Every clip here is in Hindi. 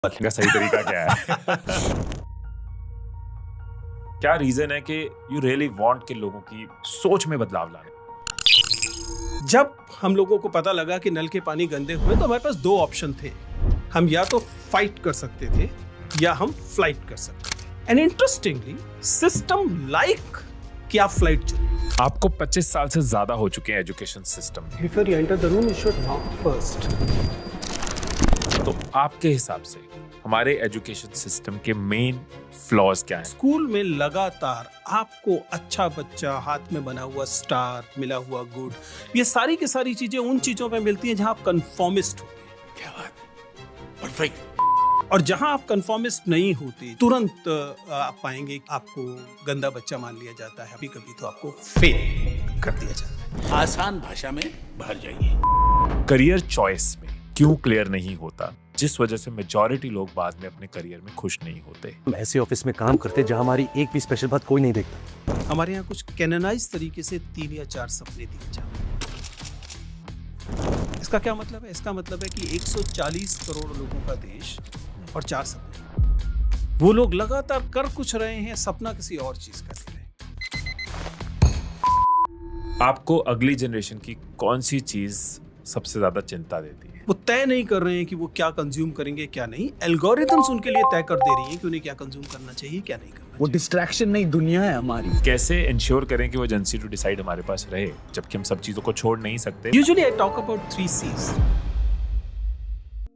का सही तरीका क्या है? क्या रीजन है कि यू रियली वांट के लोगों की सोच में बदलाव लाने? जब हम लोगों को पता लगा कि नल के पानी गंदे हुए तो हमारे पास दो ऑप्शन थे। हम या तो फाइट कर सकते थे या हम फ्लाइट कर सकते थे। एंड इंटरेस्टिंगली सिस्टम लाइक कि आप फ्लाइट चुने। आपको 25 साल से ज्यादा हो चुके हैं एजुकेशन सिस्टम में, Before you enter the room, you should knock first. तो आपके हिसाब से हमारे एजुकेशन सिस्टम के मेन फ्लॉज क्या हैं? स्कूल में लगातार आपको अच्छा बच्चा, हाथ में बना हुआ स्टार, मिला हुआ गुड, ये सारी की सारी चीजें उन चीजों पे मिलती हैं जहां आप कंफॉर्मिस्ट होते हैं। क्या बात, परफेक्ट। और जहां आप कंफॉर्मिस्ट नहीं होते, तुरंत आप पाएंगे आपको गंदा बच्चा मान लिया जाता है, कभी कभी तो आपको फेल कर दिया जाता है। आसान भाषा में भर जाइए। करियर चॉइस में क्यों क्लियर नहीं होता, जिस वजह से मेजॉरिटी लोग बाद में अपने करियर में खुश नहीं होते? हम ऐसे ऑफिस में काम करते जहां हमारी एक भी स्पेशल बात कोई नहीं देखता। हमारे यहाँ कुछ कैनोनाइज तरीके से 3 या 4 सपने दिए जाते हैं। इसका क्या मतलब है? इसका मतलब है कि 140 करोड़ लोगों का देश और 4 सपने। वो लोग लगातार कर कुछ रहे हैं, सपना किसी और चीज का ले रहे हैं। आपको अगली जनरेशन की कौन सी चीज सबसे ज्यादा चिंता देती है? वो तय नहीं कर रहे हैं कि वो क्या कंज्यूम करेंगे, क्या नहीं। एल्गोरिथम्स उनके लिए तय कर दे रही हैं कि उन्हें क्या कंज्यूम करना चाहिए, क्या नहीं करना वो चाहिए। डिस्ट्रैक्शन नहीं, दुनिया है हमारी। कैसे इंश्योर करें कि वो एजेंसी टू डिसाइड हमारे पास रहे, जबकि हम सब चीजों को छोड़ नहीं सकते? Usually I talk about 3 C's.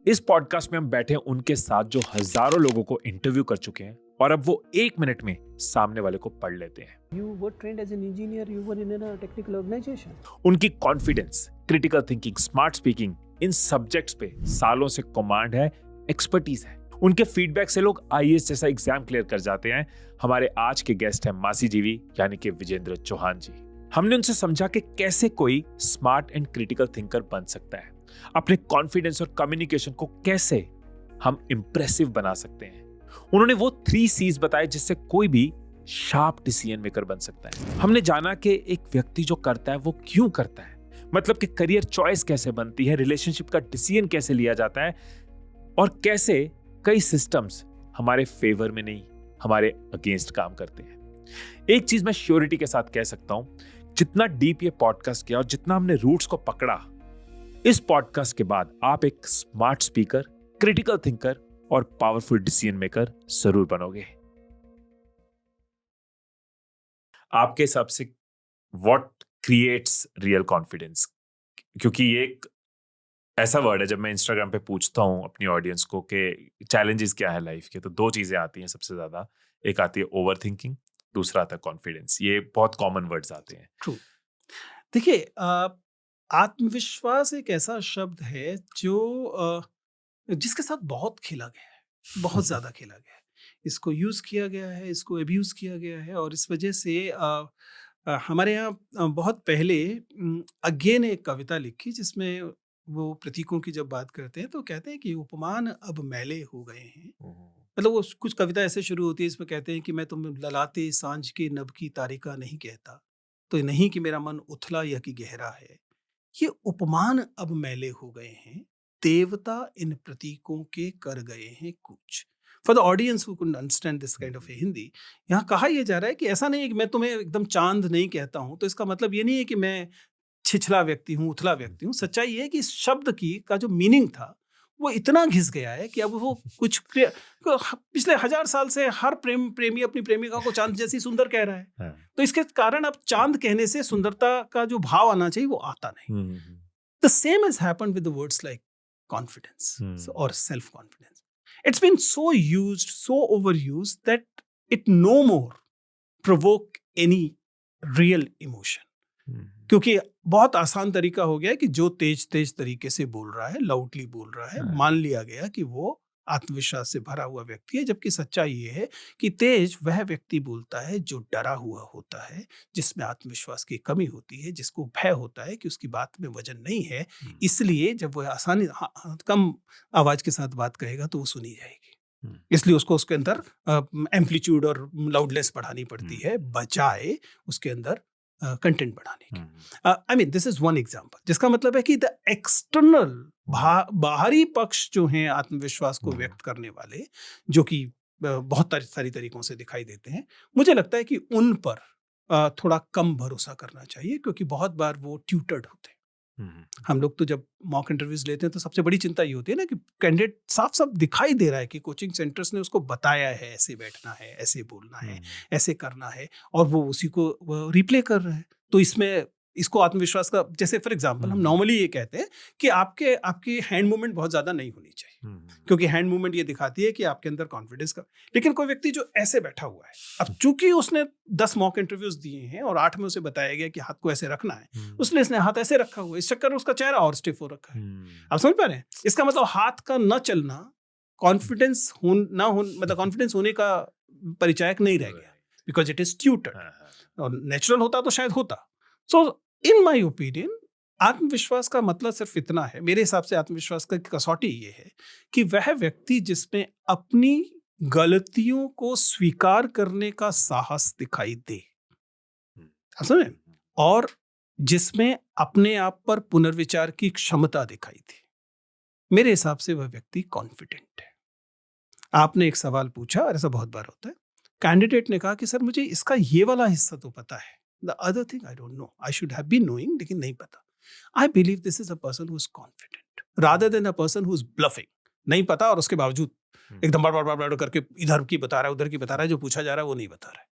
इस पॉडकास्ट में हम बैठे हैं उनके साथ जो हजारों लोगों को इंटरव्यू कर चुके हैं और अब वो 1 मिनट में सामने वाले को पढ़ लेते हैं। You were trained as an engineer, you were in a technical organization. उनकी confidence, critical thinking, smart speaking, इन सब्जेक्ट्स पे सालों से कमांड है, एक्सपर्टीज है। उनके फीडबैक से लोग आईएएस जैसा एग्जाम क्लियर कर जाते हैं। हमारे आज के गेस्ट हैं मासी जीवी यानी कि विजेंद्र चौहान जी। हमने उनसे समझा कि कैसे कोई स्मार्ट एंड क्रिटिकल थिंकर बन सकता है, अपने कॉन्फिडेंस और कम्युनिकेशन को कैसे हम इंप्रेसिव बना सकते हैं। उन्होंने वो 3 C's बताए जिससे कोई भी शार्प डिसीजन मेकर बन सकता है। हमने जाना कि एक व्यक्ति जो करता है वो क्यों करता है, मतलब कि करियर चॉइस कैसे बनती है, रिलेशनशिप का डिसीजन कैसे लिया जाता है और कैसे कई सिस्टम्स हमारे फेवर में नहीं हमारे अगेंस्ट काम करते हैं। एक चीज मैं श्योरिटी के साथ कह सकता हूं, जितना डीप ये पॉडकास्ट किया और जितना हमने रूट्स को पकड़ा, इस पॉडकास्ट के बाद आप एक स्मार्ट स्पीकर, क्रिटिकल थिंकर और पावरफुल डिसीजन मेकर जरूर बनोगे। आपके हिसाब से व्हाट क्रिएट्स रियल कॉन्फिडेंस? क्योंकि ये एक ऐसा वर्ड है, जब मैं इंस्टाग्राम पे पूछता हूँ अपनी ऑडियंस को कि चैलेंजेस क्या है लाइफ के, तो 2 चीजें आती हैं सबसे ज्यादा। एक आती है ओवर थिंकिंग, दूसरा आता है कॉन्फिडेंस। ये बहुत कॉमन वर्ड्स आते हैं। ट्रू। देखिए, आत्मविश्वास एक ऐसा शब्द है जो जिसके साथ बहुत खेला गया है, बहुत ज्यादा खेला गया है। इसको यूज किया गया है, इसको अब्यूज किया गया है और इस वजह से हमारे यहाँ बहुत पहले अगेन एक कविता लिखी जिसमें वो प्रतीकों की जब बात करते हैं तो कहते हैं कि उपमान अब मैले हो गए हैं। मतलब वो कुछ कविता ऐसे शुरू होती है, इसमें कहते हैं कि मैं तुम ललाते सांझ के नभ की तारिका नहीं कहता, तो नहीं कि मेरा मन उथला या कि गहरा है। ये उपमान अब मैले हो गए हैं, देवता इन प्रतीकों के कर गए हैं कुछ। For the audience who could understand this kind of a Hindi, यहाँ कहा यह जा रहा है कि ऐसा नहीं है कि मैं तुम्हें एकदम चांद नहीं कहता हूं, तो इसका मतलब ये नहीं है कि मैं छिछला व्यक्ति हूँ, उथला व्यक्ति हूँ। सच्चाई ये है कि इस शब्द की का जो मीनिंग था वो इतना घिस गया है कि अब वो कुछ पिछले 1000 साल से हर प्रेमी अपनी प्रेमिका को चांद जैसी सुंदर कह रहा है। तो इसके कारण अब चांद कहने से सुंदरता का जो भाव आना चाहिए वो आता नहीं। The same has happened with the words like confidence और self confidence. It's been so used, so overused that it no more provoke any real emotion. क्योंकि बहुत आसान तरीका हो गया है कि जो तेज तरीके से बोल रहा है, लाउडली बोल रहा है, मान लिया गया कि वो आत्मविश्वास से भरा हुआ व्यक्ति है। जबकि सच्चाई ये है कि तेज वह व्यक्ति बोलता है जो डरा हुआ होता है, जिसमें आत्मविश्वास की कमी होती है, जिसको भय होता है कि उसकी बात में वजन नहीं है। इसलिए जब वह आसानी कम आवाज के साथ बात कहेगा तो वो सुनी जाएगी। इसलिए उसको उसके अंदर एम्पलीट्यूड और लाउडनेस बढ़ानी पड़ती है बजाय उसके अंदर कंटेंट बढ़ाने की। I mean this is one example, जिसका मतलब है कि द एक्सटर्नल बाहरी पक्ष जो हैं आत्मविश्वास को व्यक्त करने वाले, जो कि बहुत सारी तरीकों से दिखाई देते हैं, मुझे लगता है कि उन पर थोड़ा कम भरोसा करना चाहिए, क्योंकि बहुत बार वो ट्यूटर्ड होते हैं। हम लोग तो जब मॉक इंटरव्यूज लेते हैं तो सबसे बड़ी चिंता ये होती है ना कि कैंडिडेट साफ साफ दिखाई दे रहा है कि कोचिंग सेंटर्स ने उसको बताया है ऐसे बैठना है, ऐसे बोलना है, ऐसे करना है, और वो उसी को रिप्ले कर रहे हैं। तो इसको आत्मविश्वास का, जैसे फॉर एग्जांपल हम नॉर्मली ये कहते हैं कि आपकी हैंड मूवमेंट बहुत ज्यादा नहीं होनी चाहिए, क्योंकि हैंड मूवमेंट ये दिखाती है कि आपके अंदर कॉन्फिडेंस का। लेकिन कोई व्यक्ति जो ऐसे बैठा हुआ है, अब चूंकि उसने 10 मॉक इंटरव्यूज दिए हैं और 8 में उसे बताया गया कि हाथ को ऐसे रखना है, उसने इसने हाथ ऐसे रखा हुआ है, इस चक्कर में उसका चेहरा और स्टिफ हो रखा है। आप समझ पा रहे हैं? इसका मतलब हाथ का न चलना कॉन्फिडेंस मतलब कॉन्फिडेंस होने का परिचायक नहीं रह गया, बिकॉज इट इज ट्यूटर्ड। और नेचुरल होता तो शायद होता। सो इन माई ओपिनियन आत्मविश्वास का मतलब सिर्फ इतना है, मेरे हिसाब से आत्मविश्वास का कसौटी ये है कि वह व्यक्ति जिसमें अपनी गलतियों को स्वीकार करने का साहस दिखाई दे, आप समझे, और जिसमें अपने आप पर पुनर्विचार की क्षमता दिखाई दे। मेरे हिसाब से वह व्यक्ति कॉन्फिडेंट है। आपने एक सवाल पूछा, और ऐसा बहुत बार होता है, कैंडिडेट ने कहा कि सर मुझे इसका ये वाला हिस्सा तो पता है, the other thing I don't know, I should have been knowing, लेकिन नहीं पता। I believe this is a person who is confident rather than a person who is bluffing। नहीं पता और उसके बावजूद एकदम बड़ करके इधर की बता रहा है, उधर की बता रहा है, जो पूछा जा रहा है वो नहीं बता रहा है।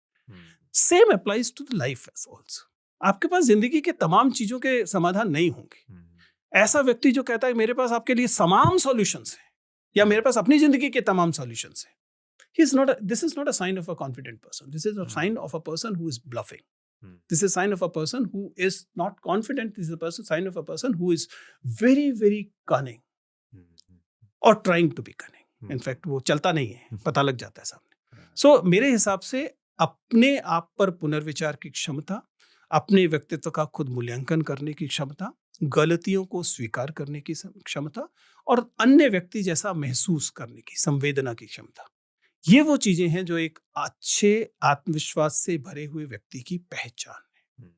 Same applies to the life as also. आपके पास जिंदगी के तमाम चीजों के समाधान नहीं होंगे। ऐसा व्यक्ति जो कहता है मेरे पास आपके लिए तमाम सॉल्यूशंस हैं, या मेरे पास अपनी जिंदगी के तमाम सॉल्यूशंस हैं, this is not a sign of a confident person. This is a sign of a person who is bluffing. This is a sign of a person who is not confident. This is a sign of a person who is very, very cunning or trying to be cunning. In fact, वो चलता नहीं है, पता लग जाता है सामने। So मेरे हिसाब से अपने आप पर पुनर्विचार की क्षमता, अपने व्यक्तित्व का खुद मूल्यांकन करने की क्षमता, गलतियों को स्वीकार करने की क्षमता, और अन्य व्यक्ति जैसा महसूस करने की संवेदना की क्षमता, ये वो चीजें हैं जो एक अच्छे आत्मविश्वास से भरे हुए व्यक्ति की पहचान है।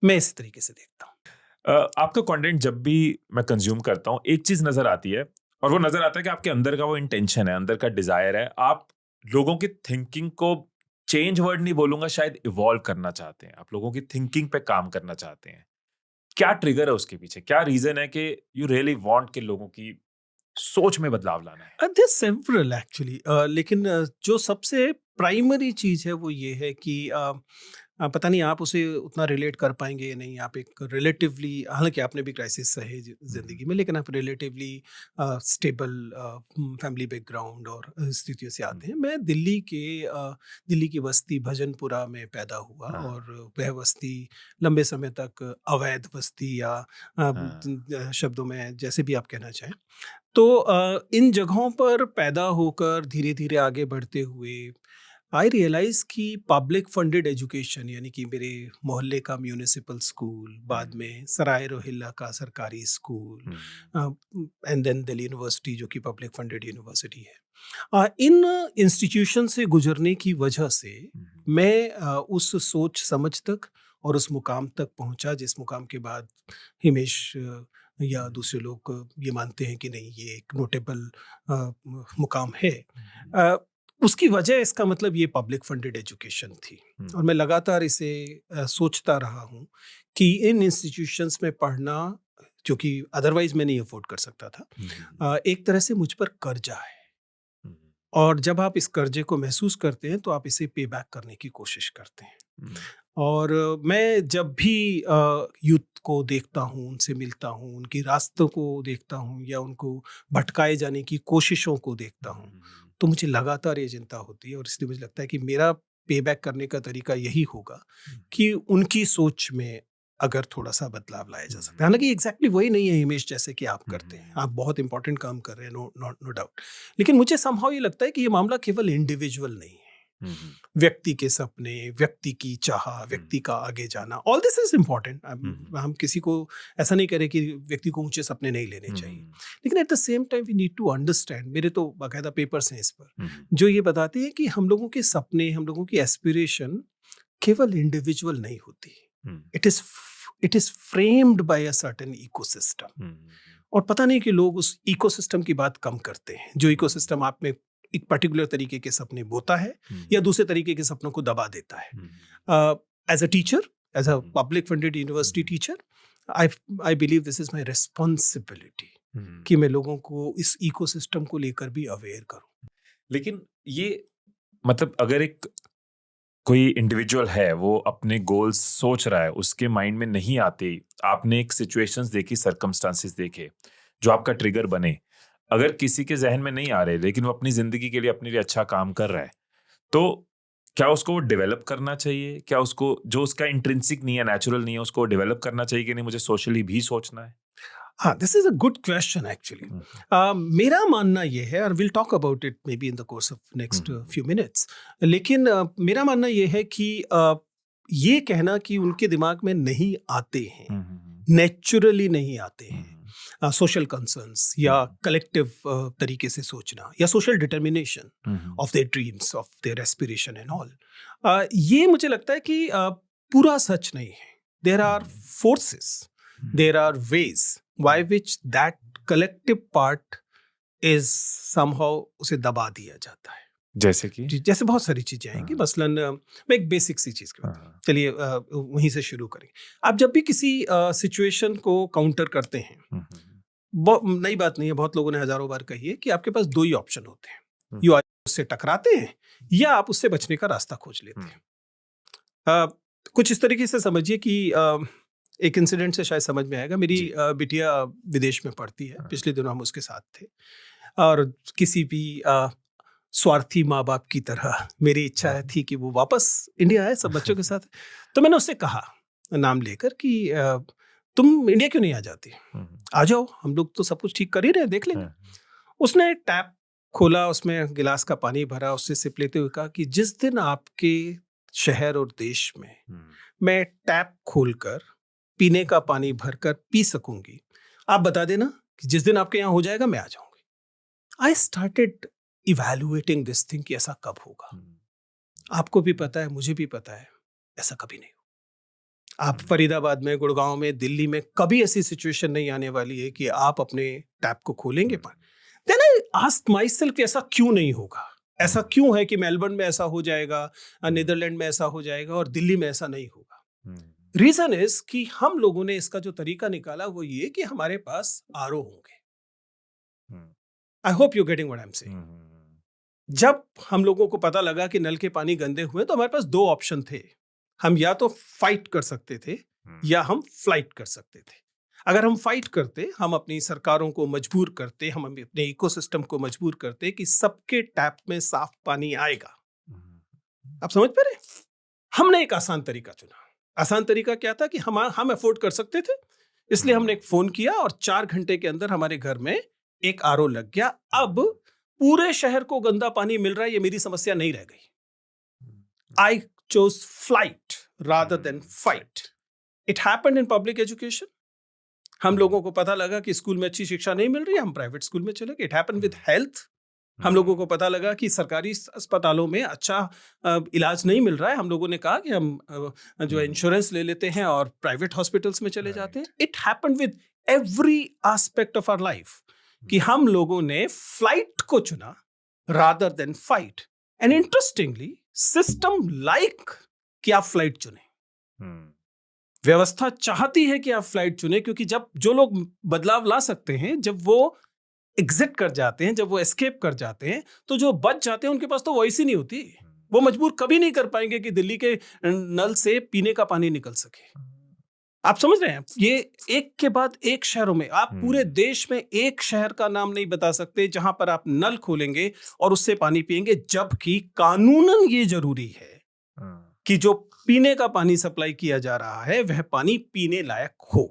मैं इस तरीके से देखता हूँ। आपका कंटेंट जब भी मैं कंज्यूम करता हूँ, एक चीज नजर आती है, और वो नजर आता है कि आपके अंदर का वो इंटेंशन है, अंदर का डिजायर है। आप लोगों की थिंकिंग को, चेंज वर्ड नहीं बोलूंगा, शायद इवॉल्व करना चाहते हैं। आप लोगों की थिंकिंग पे काम करना चाहते हैं। क्या ट्रिगर है उसके पीछे? क्या रीजन है कि यू रियली वांट के लोगों की सोच में बदलाव लाना है? There's several actually, लेकिन जो सबसे प्राइमरी चीज है वो ये है कि पता नहीं आप उसे उतना रिलेट कर पाएंगे या नहीं। आप एक रिलेटिवली, हालांकि आपने भी क्राइसिस सहे जिंदगी में, लेकिन आप रिलेटिवली स्टेबल फैमिली बैकग्राउंड और स्थितियों से आते हैं। मैं दिल्ली की बस्ती भजनपुरा में पैदा हुआ, और वह बस्ती लंबे समय तक अवैध बस्ती, या शब्दों में जैसे भी आप कहना चाहें, तो इन जगहों पर पैदा होकर धीरे धीरे आगे बढ़ते हुए आई रियलाइज कि पब्लिक फंडेड एजुकेशन, यानी कि मेरे मोहल्ले का म्यूनिसिपल स्कूल, बाद में सराय रोहिल्ला का सरकारी school, and then Delhi University जो कि पब्लिक फंडेड यूनिवर्सिटी है, इन इंस्टीट्यूशन से गुजरने की वजह से मैं उस सोच समझ तक और उस मुकाम तक पहुंचा जिस मुकाम के बाद हिमेश या दूसरे लोग ये मानते हैं कि नहीं, ये एक नोटेबल मुकाम है। उसकी वजह, इसका मतलब ये पब्लिक फंडेड एजुकेशन थी, और मैं लगातार इसे सोचता रहा हूँ कि इन इंस्टीट्यूशंस में पढ़ना, जो कि अदरवाइज मैं नहीं अफोर्ड कर सकता था, एक तरह से मुझ पर कर्जा है, और जब आप इस कर्जे को महसूस करते हैं तो आप इसे पे बैक करने की कोशिश करते हैं। और मैं जब भी यूथ को देखता हूँ, उनसे मिलता हूँ, उनकी रास्तों को देखता हूँ, या उनको भटकाए जाने की कोशिशों को देखता हूँ, तो मुझे लगातार ये चिंता होती है, और इसलिए मुझे लगता है कि मेरा पे बैक करने का तरीका यही होगा कि उनकी सोच में अगर थोड़ा सा बदलाव लाया जा सकता है। हालांकि एग्जैक्टली वही नहीं है हिमेश जैसे कि आप करते हैं, आप बहुत इंपॉर्टेंट काम कर रहे हैं, नो डाउट, लेकिन मुझे समहाउ ये लगता है कि ये मामला केवल इंडिविजुअल नहीं है। व्यक्ति के सपने, व्यक्ति की चाह, व्यक्ति का आगे जाना, ऑल दिस इज इम्पोर्टेंट। हम किसी को ऐसा नहीं कह रहे कि व्यक्ति को ऊंचे सपने नहीं लेने चाहिए, लेकिन at the same time we need to understand, मेरे तो बाकायदा पेपर्स हैं इस पर जो ये बताते हैं कि हम लोगों के सपने, हम लोगों की एस्पिरेशन केवल इंडिविजुअल नहीं होती, it is framed bye a certain ecosystem, और पता नहीं कि लोग उस इकोसिस्टम की बात कम करते हैं, जो इकोसिस्टम आप में एक पर्टिकुलर तरीके के सपने बोता है या दूसरे तरीके के सपनों को दबा देता है। As a teacher, as a public funded university teacher, I believe this is my responsibility कि मैं लोगों को इस इकोसिस्टम को लेकर भी अवेयर करूं। लेकिन ये मतलब अगर एक कोई इंडिविजुअल है, वो अपने गोल्स सोच रहा है, उसके माइंड में नहीं आते, आपने एक सिचुएशंस देखी, सर्कमस्टांसेस देखे जो आपका ट्रिगर बने, अगर किसी के जहन में नहीं आ रहे लेकिन वो अपनी जिंदगी के लिए अपने लिए अच्छा काम कर रहा है, तो क्या उसको डेवलप करना चाहिए? क्या उसको जो उसका इंट्रिंसिक नहीं है, नेचुरल नहीं है, उसको डेवलप करना चाहिए कि नहीं मुझे सोशली भी सोचना है? हाँ, this is a good question actually. मेरा मानना ये है, और will talk about it may be in the course of next few minutes, लेकिन मेरा मानना ये है कि ये कहना कि उनके दिमाग में नहीं आते हैं, नेचुरली नहीं आते हैं, सोशल कंसर्न्स या कलेक्टिव तरीके से सोचना या social determination of their dreams, of their aspiration and all, ये मुझे लगता है कि पूरा सच नहीं है। There are forces, there are ways by which that collective part is somehow उसे दबा दिया जाता है। जैसे कि जैसे बहुत सारी चीजें आएंगी, मसलन मैं एक बेसिक सी चीज की बात, चलिए वहीं से शुरू करें। आप जब भी किसी सिचुएशन को काउंटर करते हैं, नई बात नहीं है, बहुत लोगों ने हजारों बार कही है कि आपके पास दो ही ऑप्शन होते हैं, या उससे टकराते हैं या आप उससे बचने का रास्ता खोज लेते हैं। कुछ इस तरीके से समझिए कि एक इंसिडेंट से शायद समझ में आएगा। मेरी बिटिया विदेश में पढ़ती है, पिछले दिनों हम उसके साथ थे, और किसी भी स्वार्थी माँ बाप की तरह मेरी इच्छा थी कि वो वापस इंडिया आए सब बच्चों के साथ। तो मैंने उससे कहा नाम लेकर कि तुम इंडिया क्यों नहीं आ जाती, आ जाओ, हम लोग तो सब कुछ ठीक कर ही रहे हैं, देख लेंगे। उसने टैप खोला, उसमें गिलास का पानी भरा, उससे सिप लेते हुए कहा कि जिस दिन आपके शहर और देश में मैं टैप खोलकर पीने का पानी भरकर पी सकूंगी, आप बता देना कि जिस दिन आपके यहाँ हो जाएगा मैं आ जाऊंगी। I started evaluating this thing कि ऐसा कब होगा। आपको भी पता है, मुझे भी पता है, ऐसा कभी नहीं होगा। आप फरीदाबाद में, गुड़गांव में, दिल्ली में कभी ऐसी सिचुएशन नहीं आने वाली है कि आप अपने टैप को खोलेंगे पानी। Then I asked myself कि ऐसा क्यों नहीं होगा, ऐसा क्यों है कि मेलबर्न में ऐसा हो जाएगा, नीदरलैंड में ऐसा हो जाएगा और दिल्ली में ऐसा नहीं होगा। रीजन इज कि हम लोगों ने इसका जो तरीका निकाला वो ये कि हमारे पास आरओ होंगे। I hope you getting what I am saying. जब हम लोगों को पता लगा कि नल के पानी गंदे हुए, तो हमारे पास दो ऑप्शन थे, हम या तो फाइट कर सकते थे या हम फ्लाइट कर सकते थे। अगर हम फाइट करते, हम अपनी सरकारों को मजबूर करते, हम अपने इकोसिस्टम को मजबूर करते कि सबके टैप में साफ पानी आएगा। आप समझ पा रहे? हमने एक आसान तरीका चुना। आसान तरीका क्या था कि हम अफोर्ड कर सकते थे, इसलिए हमने एक फोन किया और 4 घंटे के अंदर हमारे घर में एक आरओ लग गया। अब पूरे शहर को गंदा पानी मिल रहा है, ये मेरी समस्या नहीं रह गई। I chose flight rather than fight. It happened in public education. हम लोगों को पता लगा कि स्कूल में अच्छी शिक्षा नहीं मिल रही है, हम प्राइवेट स्कूल में चले गए। It happened with health. हम लोगों को पता लगा कि सरकारी अस्पतालों में अच्छा इलाज नहीं मिल रहा है, हम लोगों ने कहा कि हम जो इंश्योरेंस ले लेते हैं और प्राइवेट हॉस्पिटल्स में चले जाते हैं। It happened with every aspect of our life कि हम लोगों ने फ्लाइट को चुना rather than fight. And interestingly system like कि आप फ्लाइट चुने, व्यवस्था चाहती है कि आप फ्लाइट चुने, क्योंकि जब जो लोग बदलाव ला सकते हैं, जब वो एग्जिट कर जाते हैं, जब वो एस्केप कर जाते हैं, तो जो बच जाते हैं उनके पास तो वॉइस ही नहीं होती। वो मजबूर कभी नहीं कर पाएंगे कि दिल्ली के नल से पीने का पानी निकल सके। आप समझ रहे हैं? ये एक के बाद एक शहरों में, आप पूरे देश में एक शहर का नाम नहीं बता सकते जहां पर आप नल खोलेंगे और उससे पानी पिएंगे, जबकि कानूनन ये जरूरी है कि जो पीने का पानी सप्लाई किया जा रहा है वह पानी पीने लायक हो।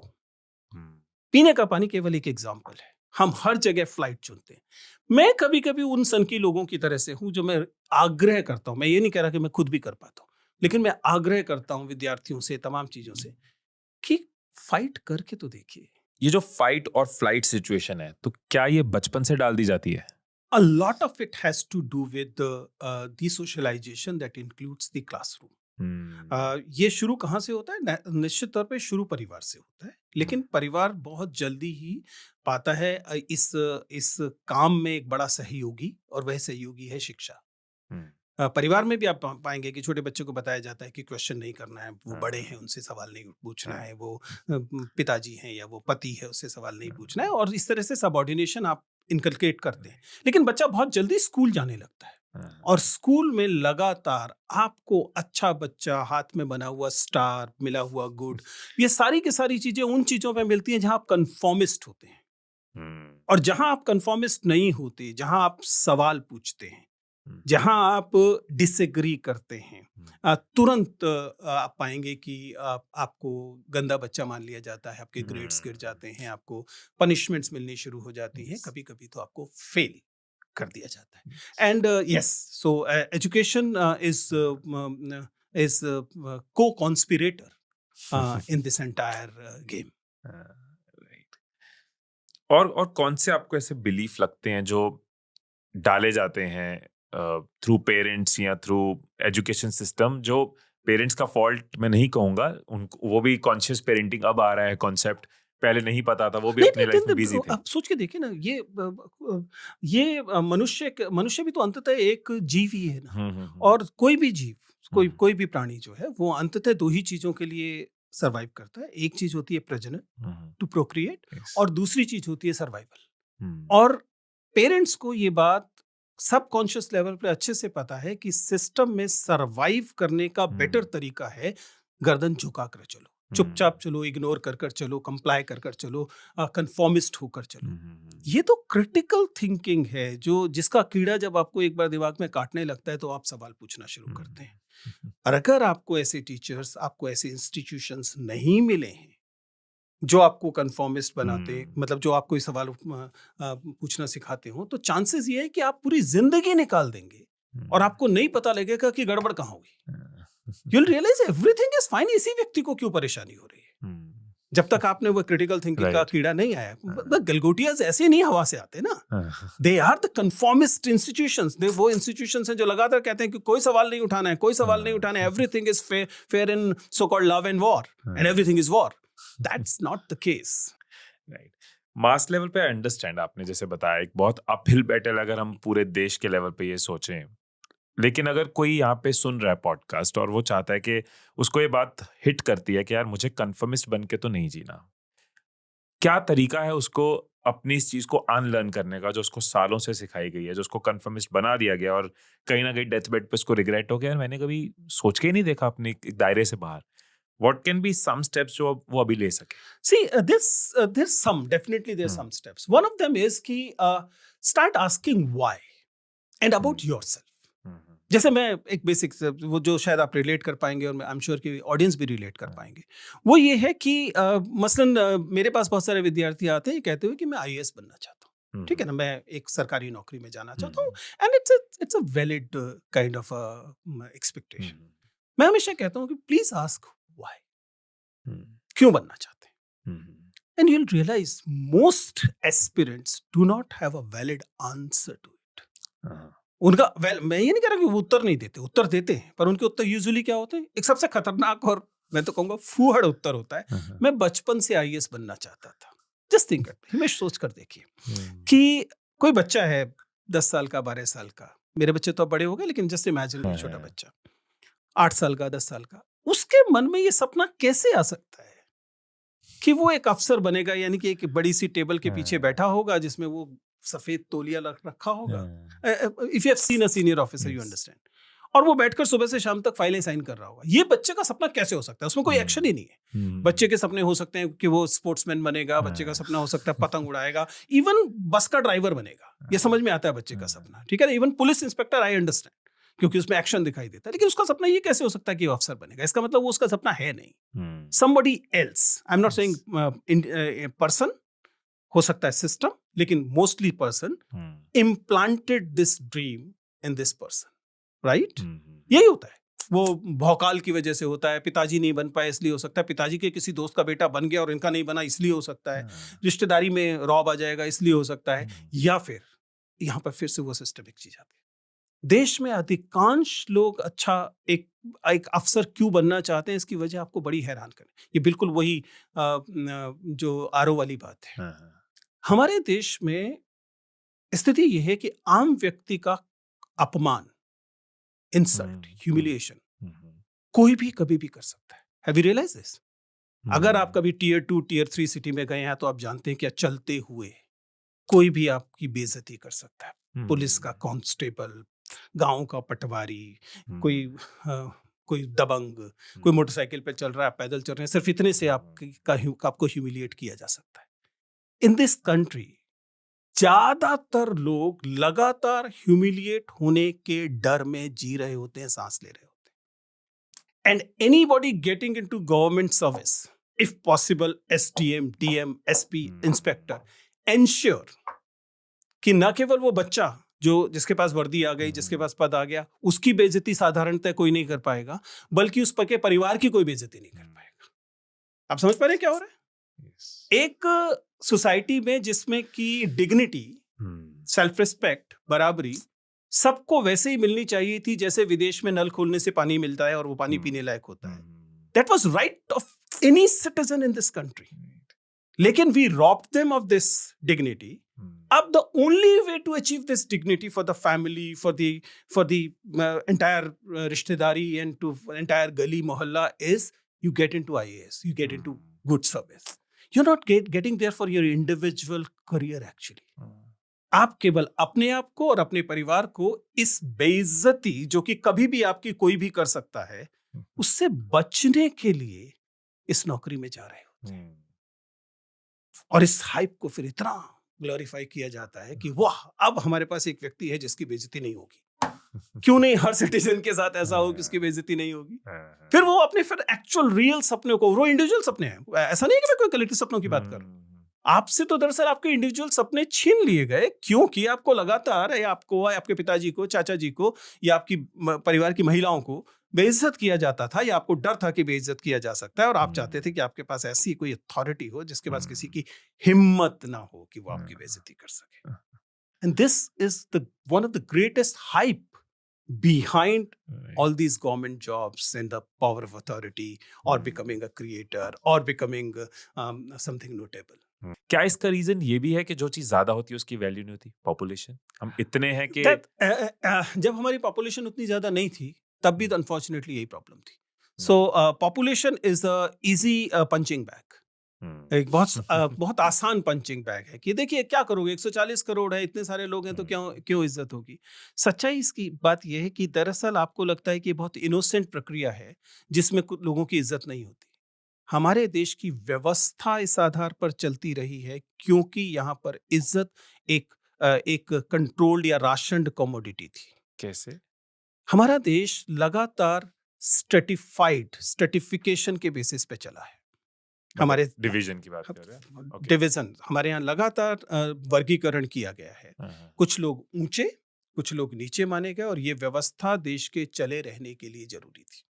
पीने का पानी केवल एक एग्जाम्पल है। हम हर जगह फ्लाइट चुनते हैं। मैं कभी कभी उन सनकी लोगों की तरह से हूं जो मैं आग्रह करता हूं, मैं ये नहीं कह रहा कि मैं खुद भी कर पाता हूं, लेकिन मैं आग्रह करता हूं विद्यार्थियों से, तमाम चीजों से, कि फाइट करके तो देखिए। ये जो फाइट और फ्लाइट सिचुएशन है, तो क्या ये बचपन से डाल दी जाती है? A lot of it has to do with the socialization that includes the classroom. ये शुरू कहाँ से होता है? निश्चित तौर पे शुरू परिवार से होता है, लेकिन परिवार बहुत जल्दी ही पाता है इस काम में एक बड़ा सहयोगी, और वह सहयोगी है शिक्षा। परिवार में भी आप पाएंगे कि छोटे बच्चे को बताया जाता है कि क्वेश्चन नहीं करना है, वो बड़े हैं उनसे सवाल नहीं पूछना है, वो पिताजी हैं या वो पति है उससे सवाल नहीं पूछना है, और इस तरह से सबऑर्डिनेशन आप इनकलकेट करते हैं। लेकिन बच्चा बहुत जल्दी स्कूल जाने लगता है, और स्कूल में लगातार आपको अच्छा बच्चा, हाथ में बना हुआ स्टार, मिला हुआ गुड, ये सारी की सारी चीजें उन चीजों पे मिलती हैं जहां आप कन्फॉर्मिस्ट होते हैं। और जहां आप कन्फॉर्मिस्ट नहीं होते, जहां आप सवाल पूछते हैं, जहां आप डिसएग्री करते हैं, तुरंत आप पाएंगे कि आपको गंदा बच्चा मान लिया जाता है, आपके ग्रेड्स गिर जाते हैं, आपको पनिशमेंट्स मिलनी शुरू हो जाती हैं, कभी कभी तो आपको फेल कर दिया जाता है। And yes, so education is co conspirator in this entire game. और कौन से आपको ऐसे बिलीफ लगते हैं जो डाले जाते हैं थ्रू पेरेंट्स या थ्रू एजुकेशन सिस्टम, जो पेरेंट्स का फॉल्ट मैं नहीं कहूंगा, उनको वो भी कॉन्शियस पेरेंटिंग अब आ रहा है कॉन्सेप्ट, पहले नहीं पता था, वो भी अपनी लाइफ में बिजी थे। आप सोच के देखिए ना, ये मनुष्य भी तो अंततः एक जीव ही है ना। और कोई भी जीव, कोई भी प्राणी जो है, वो अंततः दो ही चीजों के लिए सरवाइव करता है। एक चीज होती है प्रजनन, टू प्रोक्रिएट, और दूसरी चीज होती है सर्वाइवल। और पेरेंट्स को ये बात सबकॉन्शियस लेवल पे अच्छे से पता है कि सिस्टम में सरवाइव करने का बेटर तरीका है गर्दन झुका कर चलो, चुपचाप चलो, इग्नोर कर चलो, कंप्लाई कर चलो, कंफॉर्मिस्ट होकर चलो। ये तो क्रिटिकल थिंकिंग है, जो जिसका कीड़ा जब आपको एक बार दिमाग में काटने लगता है तो आप सवाल पूछना शुरू करते हैं। और अगर आपको ऐसे टीचर्स, आपको ऐसे इंस्टीट्यूशंस नहीं मिले हैं जो आपको कन्फॉर्मिस्ट बनाते, मतलब जो आपको ये सवाल पूछना सिखाते हो, तो चांसेस ये है कि आप पूरी जिंदगी निकाल देंगे और आपको नहीं पता लगेगा कि गड़बड़ कहाँ होगी। You'll realize everything is fine। इसी व्यक्ति को क्यों परेशानी हो रही है, जब तक आपने वो क्रिटिकल थिंकिंग का कीड़ा नहीं आया। गलगोटियाज ऐसे नहीं हवा से आते ना, they are the conformist institutions. वो इंस्टीट्यूशंस हैं जो लगातार कहते हैं कि कोई सवाल नहीं उठाना है, कोई सवाल नहीं उठाना है, everything is fair in so called love and war, and everything is war. That's not the case. Right. Mass level पे अंडरस्टैंड, आपने जैसे बताया एक बहुत अपहिल बैटल अगर हम पूरे देश के लेवल पे ये सोचें, लेकिन अगर कोई यहाँ पे सुन रहा है पॉडकास्ट और वो चाहता है कि उसको ये बात हिट करती है कि यार मुझे कन्फर्मिस्ट बन के तो नहीं जीना, क्या तरीका है उसको अपनी इस चीज को अनलर्न करने का, जो उसको सालों से सिखाई गई है, जो उसको कन्फर्मिस्ट बना दिया गया और कहीं ना कहीं डेथ बेड पे उसको रिग्रेट हो गया, मैंने कभी सोच के ही नहीं देखा अपने दायरे से बाहर। What can be some steps जो वो अभी ले सके? See, there's some steps. One of them is कि start asking why and about yourself. जैसे मैं एक बेसिक, वो जो शायद आप रिलेट कर पाएंगे और आई एम श्योर कि ऑडियंस भी रिलेट कर पाएंगे, वो ये है कि मसलन मेरे पास बहुत सारे विद्यार्थी आते हैं कहते हुए कि मैं IAS बनना चाहता हूँ, ठीक है ना, मैं एक सरकारी नौकरी में जाना चाहता हूँ, and it's a valid kind of expectation. मैं हमेशा कहता हूँ कि प्लीज आस्क Why? क्यों बनना चाहते हैं? And you'll realize most aspirants do not have a valid answer to it. उनका मैं ये नहीं कह रहा कि वो उत्तर नहीं देते, उत्तर देते हैं, पर उनके उत्तर यूजुअली क्या होते हैं? एक सबसे खतरनाक और मैं तो कहूँगा फूहड़ उत्तर होता है, मैं बचपन से IAS बनना चाहता था। जस्ट थिंक, हिमेश सोच कर देखिए कि कोई बच्चा है 10 साल का, 12 साल का, मेरे बच्चे तो बड़े हो गए, लेकिन जस्ट इमेजिन छोटा बच्चा 8 साल का, 10 साल का, उसके मन में ये सपना कैसे आ सकता है कि वो एक अफसर बनेगा, यानी कि एक बड़ी सी टेबल के पीछे बैठा होगा जिसमें वो सफेद तौलिया रखा होगा। If you have seen a senior officer, you understand. और वो बैठकर सुबह से शाम तक फाइलें साइन कर रहा होगा। ये बच्चे का सपना कैसे हो सकता है? उसमें कोई एक्शन ही नहीं है। बच्चे के सपने हो सकते हैं कि वो स्पोर्ट्समैन बनेगा, बच्चे का सपना हो सकता है पतंग उड़ाएगा, इवन बस का ड्राइवर बनेगा, ये समझ में आता है बच्चे का सपना, ठीक है। Even police inspector, I understand, क्योंकि उसमें एक्शन दिखाई देता है, लेकिन उसका सपना ये कैसे हो सकता है कि वो अफसर बनेगा? इसका मतलब वो उसका सपना है नहीं। somebody else, I'm not saying person, हो सकता है सिस्टम, लेकिन mostly person implanted this dream in this person, right? यही होता है। वो भौकाल की वजह से होता है, पिताजी नहीं बन पाए इसलिए हो सकता है, पिताजी के किसी दोस्त का बेटा बन गया और इनका नहीं बना इसलिए हो सकता है, रिश्तेदारी में रौब आ जाएगा इसलिए हो सकता है, या फिर यहाँ पर फिर से वो सिस्टमिक चीज आती है, देश में अधिकांश लोग अच्छा एक एक अफसर क्यों बनना चाहते हैं, इसकी वजह आपको बड़ी हैरान करें। ये बिल्कुल वही जो आरओ वाली बात है। हाँ, हाँ। हमारे देश में स्थिति यह है कि आम व्यक्ति का अपमान, इंसल्ट, ह्यूमिलिएशन कोई भी कभी भी कर सकता है। Have you realise this? अगर आप कभी टियर 2 टियर 3 सिटी में गए हैं तो आप जानते हैं कि चलते हुए कोई भी आपकी बेइज्जती कर सकता है। पुलिस का कांस्टेबल, गांव का पटवारी, कोई कोई दबंग, कोई मोटरसाइकिल पे चल रहा है, पैदल चल रहे हैं, सिर्फ इतने से आपको ह्यूमिलिएट किया जा सकता है। इन दिस कंट्री ज्यादातर लोग लगातार ह्यूमिलिएट होने के डर में जी रहे होते हैं, सांस ले रहे होते हैं। And anybody getting into government service, if possible SDM, DM, SP, inspector, ensure कि न केवल वो बच्चा जो जिसके पास वर्दी आ गई, जिसके पास पद आ गया, उसकी बेइज्जती साधारणतः कोई नहीं कर पाएगा, बल्कि उस के परिवार की कोई बेइज्जती नहीं कर पाएगा। आप समझ पा रहे हैं क्या हो रहा है? एक सोसाइटी में जिसमें कि डिग्निटी, सेल्फ रिस्पेक्ट, बराबरी सबको वैसे ही मिलनी चाहिए थी जैसे विदेश में नल खोलने से पानी मिलता है और वो पानी पीने लायक होता है। That was right of any citizen in this country. लेकिन we robbed them of this dignity. अब the only way to achieve this dignity for the family, for the entire रिश्तेदारी एंड टू एंटायर गली मोहल्ला is you get into IAS, you get into good service. You're not getting there for your individual career actually. आप केवल अपने आप को और अपने परिवार को इस बेइज्जती जो कि कभी भी आपकी कोई भी कर सकता है, उससे बचने के लिए इस नौकरी में जा रहे होते हैं। और इस हाइप को फिर इतना ग्लोरीफाई किया जाता है कि वाह, अब हमारे पास एक व्यक्ति है जिसकी बेइज्जती नहीं होगी। क्यों नहीं हर सिटीजन के साथ ऐसा हो कि उसकी बेइज्जती नहीं होगी? फिर वो अपने फिर एक्चुअल रियल सपने को, वो इंडिविजुअल सपने हैं, ऐसा नहीं है कि मैं कोई कलेक्टिव सपनों की बात कर रहा हूं। आपसे तो दरअसल आपके इंडिविजुअल सपने छीन लिए गए, क्योंकि आपको लगातार आपको, आपके पिताजी को, चाचा जी को या आपकी परिवार की महिलाओं को बेइज्जत किया जाता था, या आपको डर था कि बेइज्जत किया जा सकता है, और आप चाहते थे कि आपके पास ऐसी कोई अथॉरिटी हो जिसके पास किसी की हिम्मत ना हो कि वो आपकी बेइज्जती कर सके। And this is the one of the greatest hype behind all these government jobs and the power of authority or becoming a creator or becoming something notable. क्या इसका रीजन ये भी है कि जो चीज ज्यादा होती है उसकी वैल्यू नहीं होती? पॉपुलेशन हम इतने हैं कि जब हमारी पॉपुलेशन उतनी ज्यादा नहीं थी तब भी अनफॉर्चुनेटली यही प्रॉब्लम थी। सो population is a easy punching bag, एक बहुत आसान पंचिंग बैग है कि देखिए क्या करोगे, 140 करोड़ है, इतने सारे लोग हैं तो क्यों इज्जत होगी। सच्चाई इसकी बात यह है कि दरअसल आपको लगता है कि बहुत इनोसेंट प्रक्रिया है जिसमें कुछ लोगों की इज्जत नहीं होती। हमारे देश की व्यवस्था इस आधार पर चलती रही है क्योंकि यहाँ पर इज्जत एक कंट्रोल्ड या राशनड कमोडिटी थी। कैसे? हमारा देश लगातार स्ट्रेटिफिकेशन के बेसिस पे चला है। हमारे डिवीजन की बात कर रहे हैं? Okay. डिवीजन हमारे यहाँ लगातार वर्गीकरण किया गया है। कुछ लोग ऊंचे, कुछ लोग नीचे माने गए, और ये व्यवस्था देश के चले रहने के लिए जरूरी थी।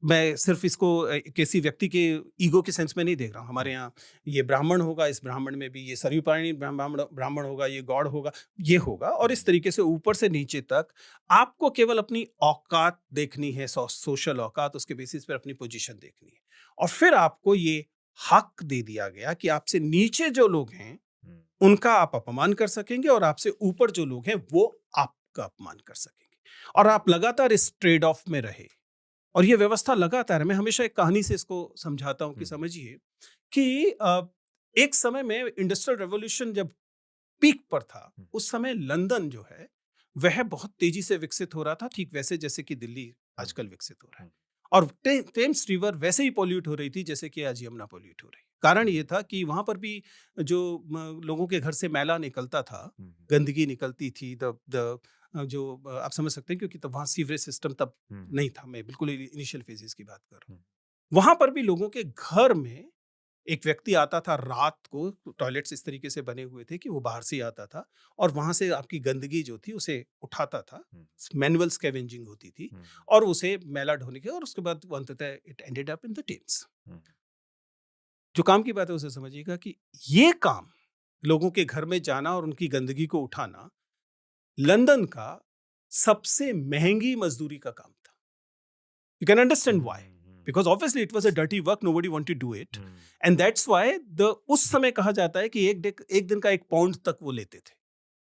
मैं सिर्फ इसको किसी व्यक्ति के ईगो के सेंस में नहीं देख रहा हूँ। हमारे यहाँ ये ब्राह्मण होगा, इस ब्राह्मण में भी ये सरयुपायनी ब्राह्मण होगा, ये गौड़ होगा, ये होगा, और इस तरीके से ऊपर से नीचे तक आपको केवल अपनी औकात देखनी है, सोशल औकात, उसके बेसिस पर अपनी पोजीशन देखनी है। और फिर आपको ये हक दे दिया गया कि आपसे नीचे जो लोग हैं उनका आप अपमान कर सकेंगे, और आपसे ऊपर जो लोग हैं वो आपका अपमान कर सकेंगे, और आप लगातार इस ट्रेड ऑफ में रहे। और ये व्यवस्था लगातार, मैं हमेशा एक कहानी से इसको समझाता हूं कि समझिए कि एक समय में इंडस्ट्रियल रेवोल्यूशन जब पीक पर था, उस समय लंदन जो है वह बहुत तेजी से विकसित हो रहा था, ठीक वैसे जैसे कि दिल्ली आजकल विकसित हो रहा है। और टेम्स रिवर वैसे ही पॉल्यूट हो रही थी जैसे कि आज यमुना पॉल्यूट हो रही। कारण ये था कि वहां पर भी जो लोगों के घर से मैला निकलता था, गंदगी निकलती थी, जो आप समझ सकते हैं, क्योंकि तब वहाँ सीवरेज सिस्टम तब नहीं था। मैं बिल्कुल इनिशियल फेजेस की बात कर रहा हूँ। वहां पर भी लोगों के घर में एक व्यक्ति आता था रात को, टॉयलेट्स इस तरीके से बने हुए थे कि वो बाहर से ही आता था, और वहां से आपकी गंदगी जो थी उसे उठाता था, मैनुअल स्कैवेंजिंग होती थी, और उसे मैला ढोने के, और उसके बाद अंततः it ended up in the Thames. जो काम की बात है उसे समझिएगा कि ये काम, लोगों के घर में जाना और उनकी गंदगी को उठाना, लंदन का सबसे महंगी मजदूरी का काम था. You can understand why. Because obviously it was a dirty work, nobody wanted to do it. And that's why उस समय कहा जाता है कि एक दिन का 1 पाउंड तक वो लेते थे.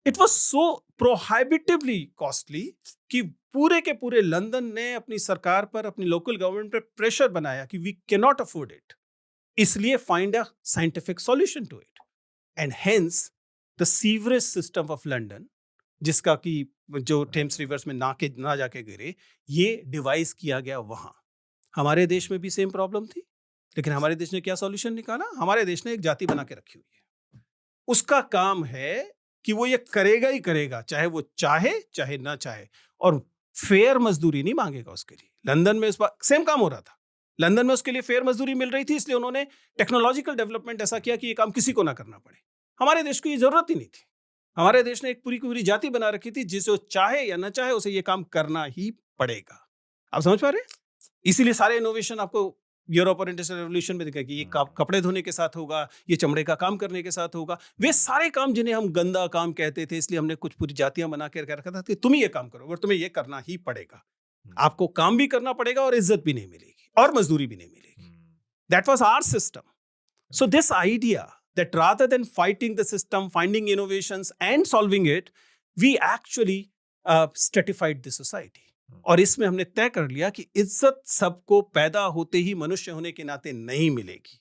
It was so prohibitively costly कि पूरे के पूरे लंदन ने अपनी सरकार पर, अपनी लोकल गवर्नमेंट पर प्रेशर बनाया कि we cannot afford it. इसलिए find a scientific solution to it. And hence the sewerage system of London, जिसका कि जो टेम्स रिवर्स में ना जाके गिरे, ये डिवाइस किया गया वहां. हमारे देश में भी सेम प्रॉब्लम थी, लेकिन हमारे देश ने क्या सॉल्यूशन निकाला? हमारे देश ने एक जाति बना के रखी हुई है. उसका काम है कि वो ये करेगा ही करेगा, चाहे वो चाहे ना चाहे, और फेयर मजदूरी नहीं मांगेगा उसके लिए. लंदन में इस बार सेम काम हो रहा था. लंदन में उसके लिए फेयर मजदूरी मिल रही थी, इसलिए उन्होंने टेक्नोलॉजिकल डेवलपमेंट ऐसा किया कि ये काम किसी को ना करना पड़े. हमारे देश को ये जरूरत ही नहीं थी. हमारे देश ने एक पूरी पूरी जाति बना रखी थी, जिसे चाहे या ना चाहे उसे ये काम करना ही पड़ेगा. आप समझ पा रहे हैं? इसीलिए सारे इनोवेशन आपको यूरोप और इंडस्ट्रियल रेवोल्यूशन में दिखा कि ये कपड़े धोने के साथ होगा, ये चमड़े का काम करने के साथ होगा. वे सारे काम जिन्हें हम गंदा काम कहते थे, इसलिए हमने कुछ पूरी जातियां बना के रखा था कि तुम ही ये काम करो और तुम्हें ये करना ही पड़ेगा. आपको काम भी करना पड़ेगा और इज्जत भी नहीं मिलेगी और मजदूरी भी नहीं मिलेगी. That was our system. So this idea that rather than fighting the system, finding innovations and solving it, we actually stratified the society. और इसमें हमने तय कर लिया कि इज्जत सबको पैदा होते ही मनुष्य होने के नाते नहीं मिलेगी.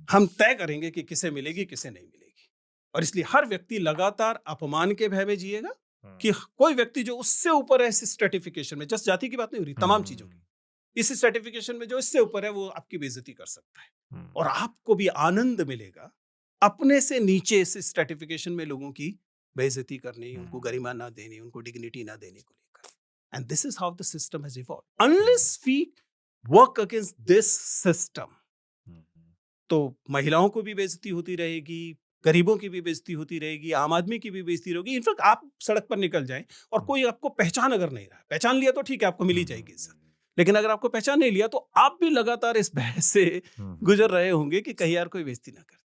हम तय करेंगे कि किसे मिलेगी, किसे नहीं मिलेगी. और इसलिए हर व्यक्ति लगातार अपमान के भय में जिएगा कि कोई व्यक्ति जो उससे ऊपर है इस स्ट्रेटिफिकेशन में, जस्ट जाति की बात नहीं हो रही, तमाम चीजों की, इस स्ट्रेटिफिकेशन में जो इससे ऊपर है वो आपकी बेइज्जती कर सकता है. और आपको भी आनंद मिलेगा अपने से नीचे इस स्ट्रेटिफिकेशन में लोगों की बेइज्जती करने, उनको गरिमा ना देने, उनको डिग्निटी ना देने को लेकर. And this is how the system has evolved. Unless we work against this system, तो महिलाओं को भी बेइज्जती होती रहेगी, गरीबों की भी बेइज्जती होती रहेगी, आम आदमी की भी बेइज्जती होगी. इनफैक्ट आप सड़क पर निकल जाएं और कोई आपको पहचान अगर नहीं रहा, पहचान लिया तो ठीक है, आपको मिली जाएगी इज्जत. लेकिन अगर आपको पहचान नहीं लिया तो आप भी लगातार इस बहस से गुजर रहे होंगे कि कहीं यार कोई बेइज्जती ना करते.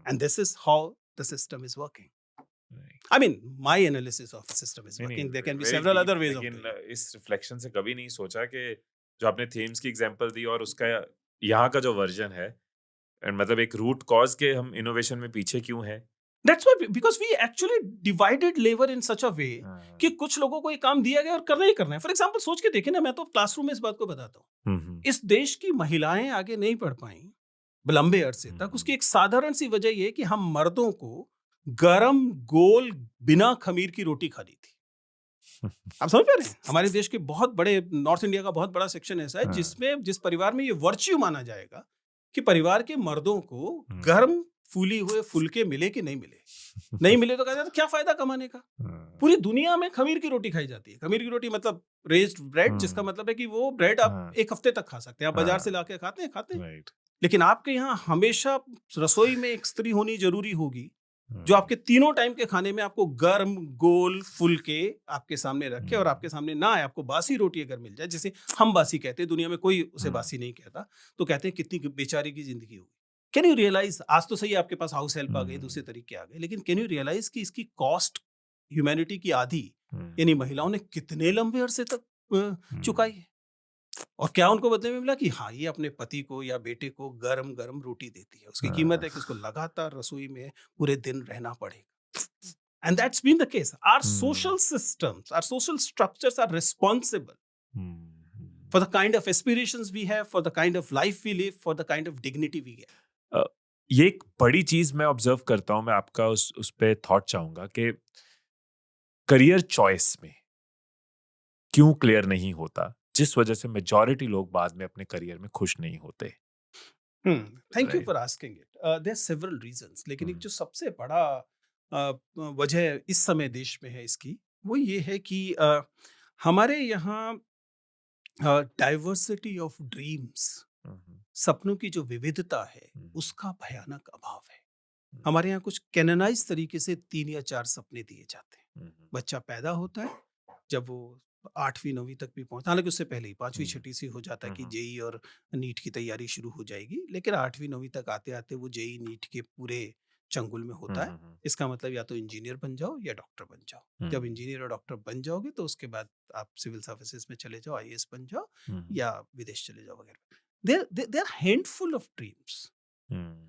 And this is how the system is working. Right. I mean, my analysis of the system is working. There can be several other ways of doing it. इस रिफ्लेक्शन से कभी नहीं सोचा कि जो आपने थेम्स की एग्जांपल दी और उसका यहाँ का जो वर्जन है, मतलब एक रूट कॉज के हम इनोवेशन में पीछे क्यों हैं? That's why, because we actually divided labor in such a way कि कुछ लोगों को ये काम दिया गया और करना ही करना है. फॉर एग्जाम्पल सोच के देखें ना, मैं तो क्लासरूम में इस बात को बताता हूँ. इस देश की महिलाएं आगे नहीं पढ़ पाई लंबे अरसे तक. उसकी एक साधारण सी वजह यह कि हम मर्दों को गरम गोल बिना खमीर की रोटी खानी थी. आप समझ पा रहे हैं? हमारे देश के बहुत बड़े, नॉर्थ इंडिया का बहुत बड़ा सेक्शन ऐसा है जिसमें, जिस परिवार में ये वर्च्यू माना जाएगा कि परिवार के मर्दों को गर्म फूली हुए फुलके मिले कि नहीं मिले. नहीं मिले तो कहा जाता क्या फायदा कमाने का. पूरी दुनिया में खमीर की रोटी खाई जाती है. खमीर की रोटी मतलब रेज्ड ब्रेड, जिसका मतलब है कि वो ब्रेड आप 1 हफ्ते तक खा सकते हैं. आप बाजार से लाके खाते हैं. लेकिन आपके यहाँ हमेशा रसोई में एक स्त्री होनी जरूरी होगी जो आपके तीनों टाइम के खाने में आपको गर्म गोल फुलके आपके सामने रखे और आपके सामने ना आए. आपको बासी रोटी अगर मिल जाए, जिसे हम बासी कहते हैं, दुनिया में कोई उसे बासी नहीं कहता, तो कहते हैं कितनी बेचारी की जिंदगी होगी. कैन यू रियलाइज, आज तो सही आपके पास हाउस हेल्प आ गई, दूसरे तरीके आ गए, लेकिन कैन यू रियलाइज कि इसकी कॉस्ट ह्यूमैनिटी की आधी यानी महिलाओं ने कितने लंबे अरसे तक चुकाई है. और क्या उनको बदले में मिला कि हाँ, ये अपने पति को या बेटे को गरम गरम रोटी देती है. उसकी कीमत है कि उसको लगातार रसोई में पूरे दिन रहना पड़ेगा. And that's been the case. Our social systems, our social structures are responsible for the kind of aspirations we have, for the kind of life we live, for the kind of dignity we get. ये एक बड़ी चीज मैं ऑब्जर्व करता हूं, मैं आपका उस पे थॉट चाहूंगा कि करियर चॉइस में क्यों क्लियर नहीं होता, जिस वजह से मेजॉरिटी लोग बाद में अपने करियर में खुश नहीं होते. Thank you for asking it. There are several reasons, लेकिन एक जो सबसे बड़ा वजह इस समय देश में है इसकी, वो ये है कि हमारे यहाँ डाइवर्सिटी ऑफ ड्रीम्स, सपनों की जो विविधता है उसका भयानक अभाव है. हमारे यहाँ कुछ कैनोनाइज तरीके से 3 या 4 सपने दिए जाते हैं. बच्चा पैदा होता है, जब वो 8वीं 9वीं तक भी पहुंचता, हालांकि उससे पहले ही 5वीं 6वीं से हो जाता है कि जेई और नीट की तैयारी शुरू हो जाएगी, लेकिन 8वीं 9वीं तक आते आते वो जेई नीट के पूरे चंगुल में होता है। इसका मतलब या तो इंजीनियर बन जाओ या डॉक्टर बन जाओ। जब इंजीनियर और डॉक्टर बन जाओगे तो उसके बाद आप सिविल सर्विसेज में चले जाओ, आईएएस बन जाओ या विदेश चले जाओ वगैरह। There are handful of dreams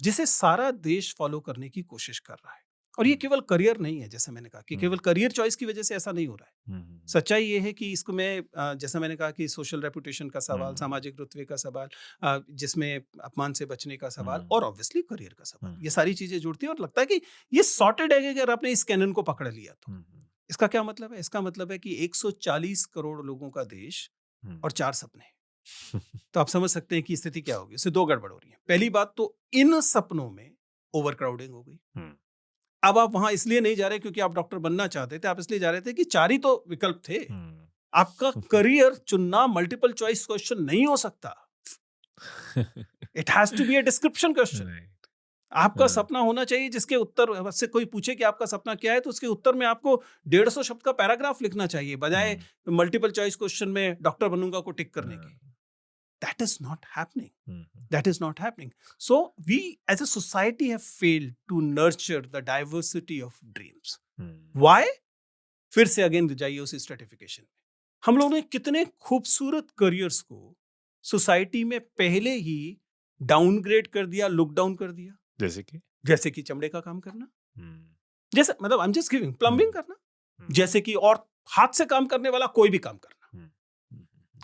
जिसे सारा देश फॉलो करने की कोशिश कर रहा है। और ये केवल करियर नहीं है, जैसे मैंने कहा कि केवल करियर चॉइस की वजह से ऐसा नहीं हो रहा है। सच्चाई ये है कि इसको मैं जैसा मैंने कहा कि सोशल रेपुटेशन का सवाल, सामाजिक रुतबे का सवाल, जिसमें अपमान से बचने का सवाल और ऑब्वियसली करियर का सवाल, ये सारी चीजें जुड़ती हैं और लगता है कि ये सॉर्टेड है कि अगर आपने इस कैनन को पकड़ लिया तो। इसका क्या मतलब है? इसका मतलब है कि 140 करोड़ लोगों का देश और 4 सपने। तो आप समझ सकते हैं कि स्थिति क्या होगी। इससे 2 गड़बड़ हो रही है। पहली बात तो इन सपनों में ओवर क्राउडिंग हो गई। अब आप वहां इसलिए नहीं जा रहे क्योंकि आप डॉक्टर बनना चाहते थे, आप इसलिए जा रहे थे कि 4 ही तो विकल्प थे। आपका करियर चुनना मल्टीपल चॉइस क्वेश्चन नहीं हो सकता। It has to be a description question. आपका सपना होना चाहिए जिसके उत्तर से कोई पूछे कि आपका सपना क्या है तो उसके उत्तर में आपको 150 शब्द का पैराग्राफ लिखना चाहिए, बजाय मल्टीपल चॉइस क्वेश्चन में डॉक्टर बनूंगा को टिक करने की। That is not happening. That is not happening. So we as a society have failed to nurture the diversity of dreams. Why? फिर से अगेन जाइए उस स्ट्रेटिफिकेशन में। हम लोगों ने कितने खूबसूरत करियर्स को सोसाइटी में पहले ही डाउनग्रेड कर दिया, लुक डाउन कर दिया। जैसे कि चमड़े का काम करना, जैसे मतलब I am just giving, plumbing करना, जैसे कि और हाथ से काम करने वाला कोई भी काम करना।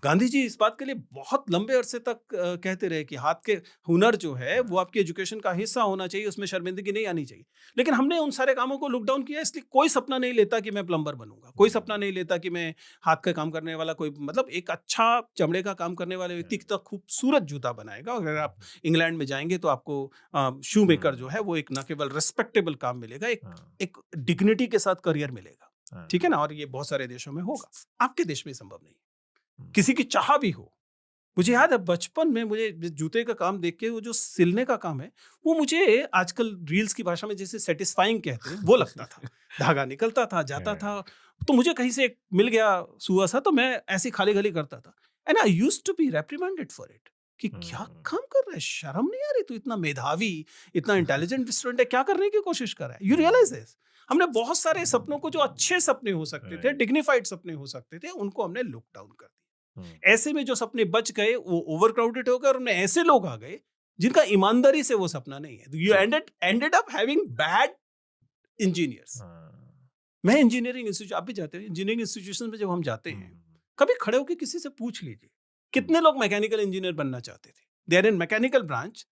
गांधी जी इस बात के लिए बहुत लंबे अरसे तक कहते रहे कि हाथ के हुनर जो है वो आपकी एजुकेशन का हिस्सा होना चाहिए, उसमें शर्मिंदगी नहीं आनी चाहिए। लेकिन हमने उन सारे कामों को लुक डाउन किया, इसलिए कोई सपना नहीं लेता कि मैं प्लम्बर बनूंगा, कोई सपना नहीं लेता कि मैं हाथ का काम करने वाला कोई, मतलब एक अच्छा चमड़े का काम करने वाले व्यक्ति कितना खूबसूरत जूता बनाएगा। अगर आप इंग्लैंड में जाएंगे तो आपको शू मेकर जो है वो एक न केवल रिस्पेक्टेबल काम मिलेगा, एक डिग्निटी के साथ करियर मिलेगा। ठीक है ना? और ये बहुत सारे देशों में होगा, आपके देश में संभव नहीं। किसी की चाह भी हो। मुझे याद है बचपन में मुझे जूते का काम देख के वो जो सिलने का काम है वो मुझे आजकल रील्स की भाषा में जैसे सेटिस्फाइंग कहते हैं वो लगता था। धागा निकलता था, जाता था, तो मुझे कहीं से मिल गया सुआ सा, तो मैं ऐसे खाली खाली करता था। And I used to be reprimanded for it कि क्या काम कर रहा है, शर्म नहीं आ रही? तू इतना मेधावी, इतना इंटेलिजेंट स्टूडेंट है, क्या करने की कोशिश कर रहा है? You realise this? हमने बहुत सारे सपनों को, जो अच्छे सपने हो सकते थे, डिग्निफाइड सपने हो सकते थे, उनको हमने लुक डाउन कर दिया। ऐसे में जो सपने बच गए वो ओवरक्राउडेड हो गए और उनमें ऐसे लोग आ गए जिनका ईमानदारी से वो सपना नहीं है। You ended up having bad engineers. मैं इंजीनियरिंग इंस्टीट्यूट, आप भी जाते हैं इंजीनियरिंग इंस्टीट्यूशन में, जब हम जाते हैं कभी खड़े होकर किसी से पूछ लीजिए कितने लोग मैकेनिकल इंजीनियर बनना चाहते थे। They are in mechanical branch,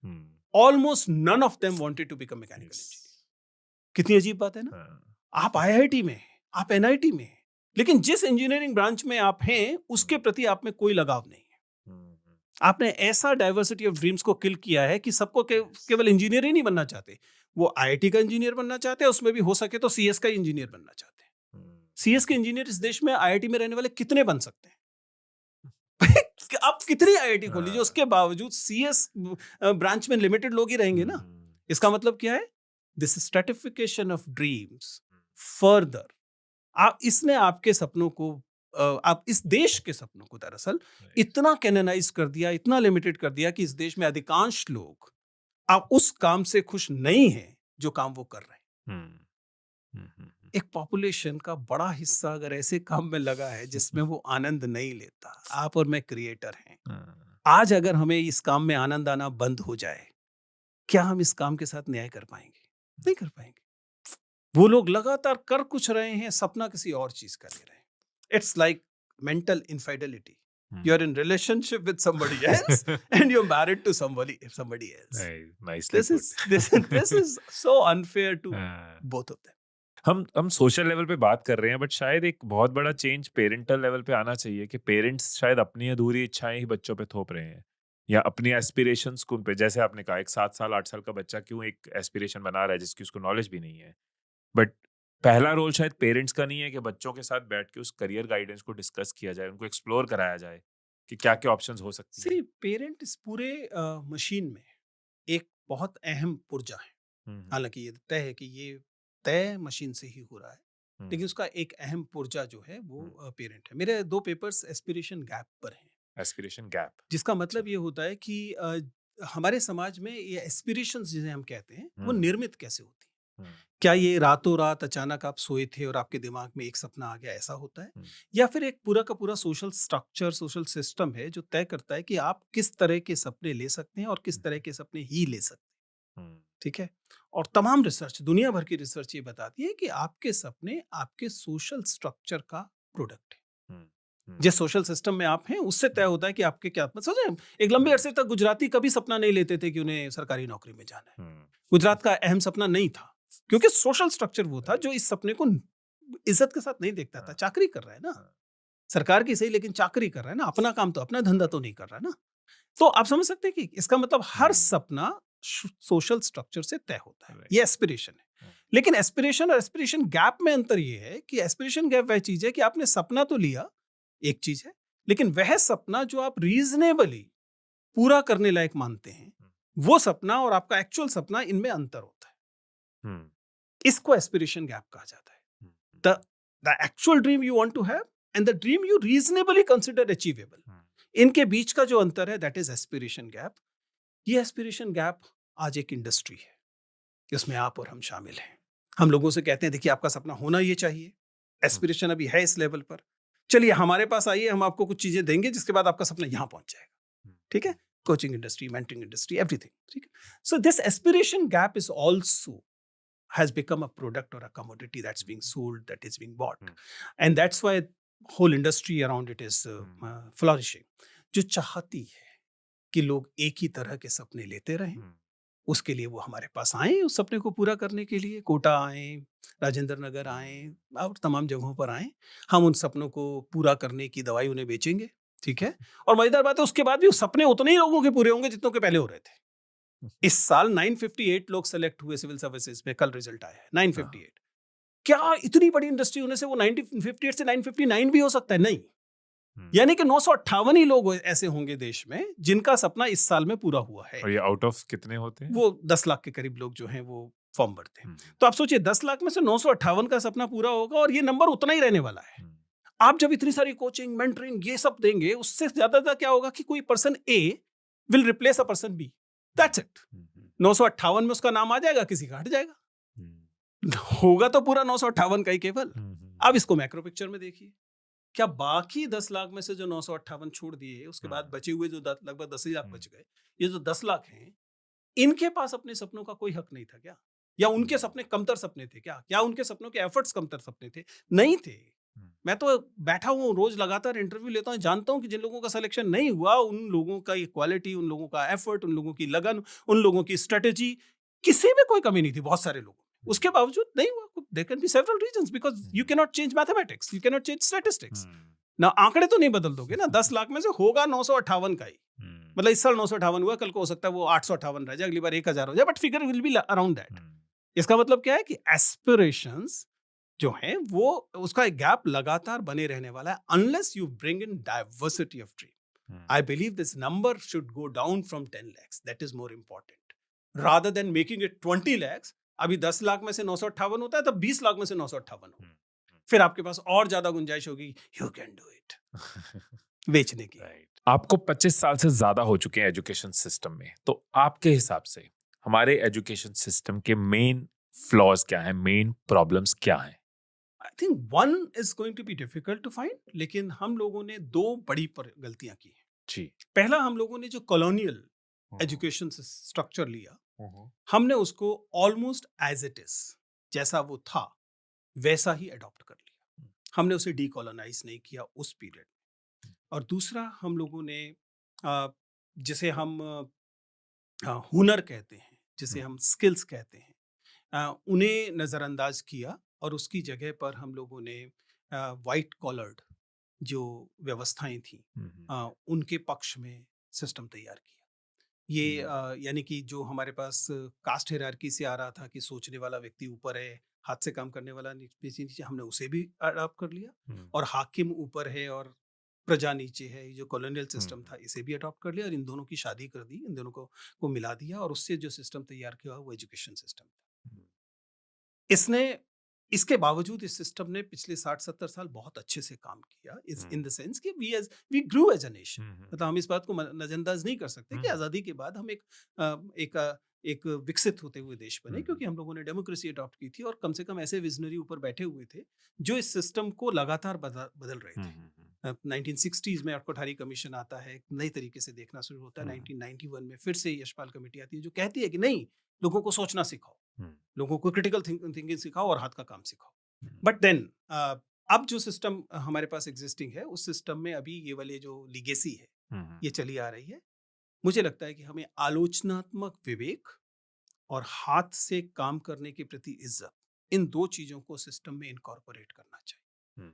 almost none of them wanted to become mechanical engineer. कितनी अजीब बात है ना? आप आईआईटी में, आप एनआईटी में, लेकिन जिस इंजीनियरिंग ब्रांच में आप हैं उसके प्रति आप में कोई लगाव नहीं है। आपने ऐसा डाइवर्सिटी ऑफ ड्रीम्स को किल किया है कि सबको केवल इंजीनियर ही नहीं बनना चाहते, वो आईआईटी का इंजीनियर बनना चाहते हैं, उसमें भी हो सके तो सीएस का इंजीनियर बनना चाहते हैं। सीएस के इंजीनियर इस देश में आईआईटी में रहने वाले कितने बन सकते हैं? आप कितनी आईआईटी खोल लीजिए, उसके बावजूद सीएस ब्रांच में लिमिटेड लोग ही रहेंगे ना। इसका मतलब क्या है? This stratification of dreams further, इसने आपके सपनों को, आप इस देश के सपनों को दरअसल इतना कैननाइज कर दिया, इतना लिमिटेड कर दिया कि इस देश में अधिकांश लोग आप उस काम से खुश नहीं हैं जो काम वो कर रहे हैं। एक पॉपुलेशन का बड़ा हिस्सा अगर ऐसे काम में लगा है जिसमें वो आनंद नहीं लेता, आप और मैं क्रिएटर हैं। आज अगर हमें इस काम में आनंद आना बंद हो जाए, क्या हम इस काम के साथ न्याय कर पाएंगे? नहीं कर पाएंगे। वो लोग लगातार कर कुछ रहे हैं, सपना किसी और चीज कर ले रहे हैं। It's like mental infidelity. You are in relationship with somebody else and you're married to somebody else. Nicely This is so unfair to both of them. हम सोशल लेवल पे बात कर रहे हैं, बट शायद एक बहुत बड़ा चेंज पेरेंटल लेवल पे आना चाहिए कि पेरेंट्स शायद अपनी अधूरी इच्छाएं ही बच्चों पे थोप रहे हैं या अपनी एस्पिरेशंस को उन पे, जैसे आपने कहा एक 7 साल 8 साल का बच्चा क्यों एक एस्पिरेशन बना रहा है जिसकी उसको नॉलेज भी नहीं है। बट पहला रोल शायद पेरेंट्स का नहीं है कि बच्चों के साथ बैठ के उस करियर गाइडेंस को डिस्कस किया जाए, उनको एक्सप्लोर कराया जाए कि क्या क्या ऑप्शंस हो सकती हैं। पेरेंट इस पूरे मशीन में एक बहुत अहम पुर्जा है। हालांकि ये तय है कि ये तय मशीन से ही हो रहा है, लेकिन उसका एक अहम पुर्जा जो है वो पेरेंट है। मेरे 2 पेपर्स एस्पिरेशन गैप पर हैं। एस्पिरेशन गैप, जिसका मतलब ये होता है कि हमारे समाज में ये एस्पिरेशंस जिन्हें हम कहते हैं वो निर्मित कैसे होती है। क्या ये रातों रात अचानक आप सोए थे और आपके दिमाग में एक सपना आ गया, ऐसा होता है? या फिर एक पूरा का पूरा सोशल स्ट्रक्चर, सोशल सिस्टम है जो तय करता है कि आप किस तरह के सपने ले सकते हैं और किस तरह के सपने ही ले सकते हैं, ठीक है? और तमाम रिसर्च, दुनिया भर की रिसर्च ये बताती है कि आपके सपने आपके सोशल स्ट्रक्चर का प्रोडक्ट है। जिस सोशल सिस्टम में आप हैं उससे तय होता है कि आपके क्या सोचे। एक लंबे अरसे तक गुजराती कभी सपना नहीं लेते थे कि उन्हें सरकारी नौकरी में जाना है। गुजरात का अहम सपना नहीं था, क्योंकि सोशल स्ट्रक्चर वो था जो इस सपने को इज्जत के साथ नहीं देखता था। चाकरी कर रहा है ना, सरकार की सही, लेकिन चाकरी कर रहा है ना, अपना काम तो अपना धंधा तो नहीं कर रहा ना। तो आप समझ सकते हैं कि इसका मतलब हर सपना सोशल स्ट्रक्चर से तय होता है। ये एस्पिरेशन है। लेकिन एस्पिरेशन और एस्पिरेशन गैप में अंतर ये है कि एस्पिरेशन गैप वह चीज है कि आपने सपना तो लिया, एक चीज है, लेकिन वह सपना जो आप रीजनेबली पूरा करने लायक मानते हैं, वो सपना और आपका एक्चुअल सपना, इनमें अंतर होता है। इसको एस्पिरेशन गैप कहा जाता है। The actual dream you want to have and the dream you reasonably consider achievable, इनके बीच का जो अंतर है, दैट इज एस्पिरेशन गैप। ये एस्पिरेशन गैप आज एक इंडस्ट्री है जिसमें आप और हम शामिल हैं। हम लोगों से कहते हैं, देखिए आपका सपना होना ये चाहिए, एस्पिरेशन अभी है इस लेवल पर, चलिए हमारे पास आइए, हम आपको कुछ चीजें देंगे जिसके बाद आपका सपना यहां पहुंच जाएगा, ठीक है? Coaching industry, mentoring industry, everything, ठीक है? So this aspiration gap is also has become a product or a commodity that's being sold, that is being bought, and that's why whole industry around it is flourishing. जो चाहती है कि लोग एक ही तरह के सपने लेते रहें, उसके लिए वो हमारे पास आए, उस सपने को पूरा करने के लिए कोटा आए, राजेंद्र नगर आए और तमाम जगहों पर आए। हम उन सपनों को पूरा करने की दवाई उन्हें बेचेंगे, ठीक है? और मजेदार बात है, उसके बाद भी वो सपने उतने ही लोगों के पूरे होंगे जितनों के पहले हो रहे थे। इस साल 958 लोग सेलेक्ट हुए सिविल सर्विसेज में, कल रिजल्ट आया है 958। क्या इतनी बड़ी इंडस्ट्री होने से वो 958 से 959 भी हो सकता है? नहीं, यानी कि 958 ही लोग ऐसे होंगे देश में जिनका सपना इस साल में पूरा हुआ है। और ये आउट ऑफ कितने होते हैं? वो 10 लाख के करीब लोग जो हैं वो फॉर्म भरते हैं। तो आप सोचिए 10 लाख में से 958 का सपना पूरा होगा और ये नंबर उतना ही रहने वाला है। आप जब इतनी सारी कोचिंग, मेंटरिंग, ये सब देंगे, उससे ज्यादा क्या होगा कि कोई person A will replace a person B, that's it. 958 में उसका नाम आ जाएगा, किसी का हट जाएगा, होगा तो पूरा 958 का ही केवल। अब इसको मैक्रो पिक्चर में देखिए, क्या बाकी 10 लाख में से जो 958 छोड़ दिए, उसके बाद बचे हुए जो लगभग 10 लाख बच गए, ये जो 10 लाख हैं, इनके पास अपने सपनों का कोई हक नहीं था क्या? या उनके सपने कमतर सपने थे क्या? क्या उनके सपनों के एफर्ट्स कमतर सपने थे? नहीं थे। मैं तो बैठा हूँ, रोज लगातार इंटरव्यू लेता हूँ, जानता हूँ कि जिन लोगों का सिलेक्शन नहीं हुआ, उन लोगों का ये क्वालिटी, उन लोगों का एफर्ट, उन लोगों की लगन, उन लोगों की स्ट्रेटेजी, किसी में कोई कमी नहीं थी, बहुत सारे लोगों। उसके बावजूद नहीं हुआ। There can be several reasons, because you can not change mathematics, you can not change statistics ना। आंकड़े तो नहीं बदल दोगे ना। 10 लाख में से होगा 958 का ही, मतलब इस साल 958 हुआ, कल को हो सकता है वो 858 रह जाए, अगली बार 1000 हो जाए, but figure will be around that. इसका मतलब क्या है कि एस्पिरेशंस जो है वो, उसका एक गैप लगातार बने रहने वाला है, unless you bring in diversity of dream. I believe this number should go down from 10 lakhs, that is more important, rather than making it 20 lakhs। अभी 10 लाख में से 958 होता है, तब 20 लाख में से 958 हो, फिर आपके पास और ज्यादा गुंजाइश होगी, यू कैन डू इट, बेचने की। आपको 25 साल से ज्यादा हो चुके हैं एजुकेशन सिस्टम में, तो आपके हिसाब से हमारे एजुकेशन सिस्टम के मेन फ्लॉज क्या हैं, मेन प्रॉब्लम्स क्या हैं? I think one is going to be difficult to find, लेकिन हम लोगों ने 2 बड़ी गलतियां की हैं। जी। पहला, हम लोगों ने जो कॉलोनियल एजुकेशन स्ट्रक्चर लिया, हमने उसको ऑलमोस्ट एज इट इज, जैसा वो था वैसा ही अडॉप्ट कर लिया। हमने उसे डीकोलोनाइज नहीं किया उस पीरियड में। और दूसरा, हम लोगों ने जिसे हम हुनर कहते हैं, जिसे हम स्किल्स कहते हैं, उन्हें नज़रअंदाज किया और उसकी जगह पर हम लोगों ने वाइट कॉलर्ड जो व्यवस्थाएं थी, उनके पक्ष में सिस्टम तैयार किया। ये यानी कि जो हमारे पास कास्ट हायरार्की से आ रहा था कि सोचने वाला व्यक्ति ऊपर है, हाथ से काम करने वाला नीचे, हमने उसे भी अडॉप्ट कर लिया। और हाकिम ऊपर है और प्रजा नीचे है, जो कॉलोनियल सिस्टम था, इसे भी अडॉप्ट कर लिया और इन दोनों की शादी कर दी, इन दोनों को मिला दिया, और उससे जो सिस्टम तैयार किया वो एजुकेशन सिस्टम था। इसके बावजूद इस सिस्टम ने पिछले 60-70 साल बहुत अच्छे से काम किया, इन द सेंस कि we grew as a nation. मतलब हम इस बात को नजरअंदाज नहीं कर सकते कि आज़ादी के बाद हम एक एक विकसित होते हुए देश बने, हम्म। क्योंकि हम लोगों ने डेमोक्रेसी अडॉप्ट की थी और कम से कम ऐसे विजनरी ऊपर बैठे हुए थे जो इस सिस्टम को लगातार बदल रहे थे। 1960s में कोठारी कमीशन आता है, एक नई तरीके से देखना शुरू होता है। 1991 में फिर से यशपाल कमेटी आती है जो कहती है कि नहीं, लोगों को सोचना सिखाओ, लोगों को क्रिटिकल थिंकिंग सिखाओ और हाथ का काम सिखाओ। बट देन अब जो सिस्टम हमारे पास एग्जिस्टिंग है, उस सिस्टम में अभी ये वाले जो लीगेसी है ये चली आ रही है। मुझे लगता है कि हमें आलोचनात्मक विवेक और हाथ से काम करने के प्रति इज्जत, इन दो चीजों को सिस्टम में इनकॉर्पोरेट करना चाहिए।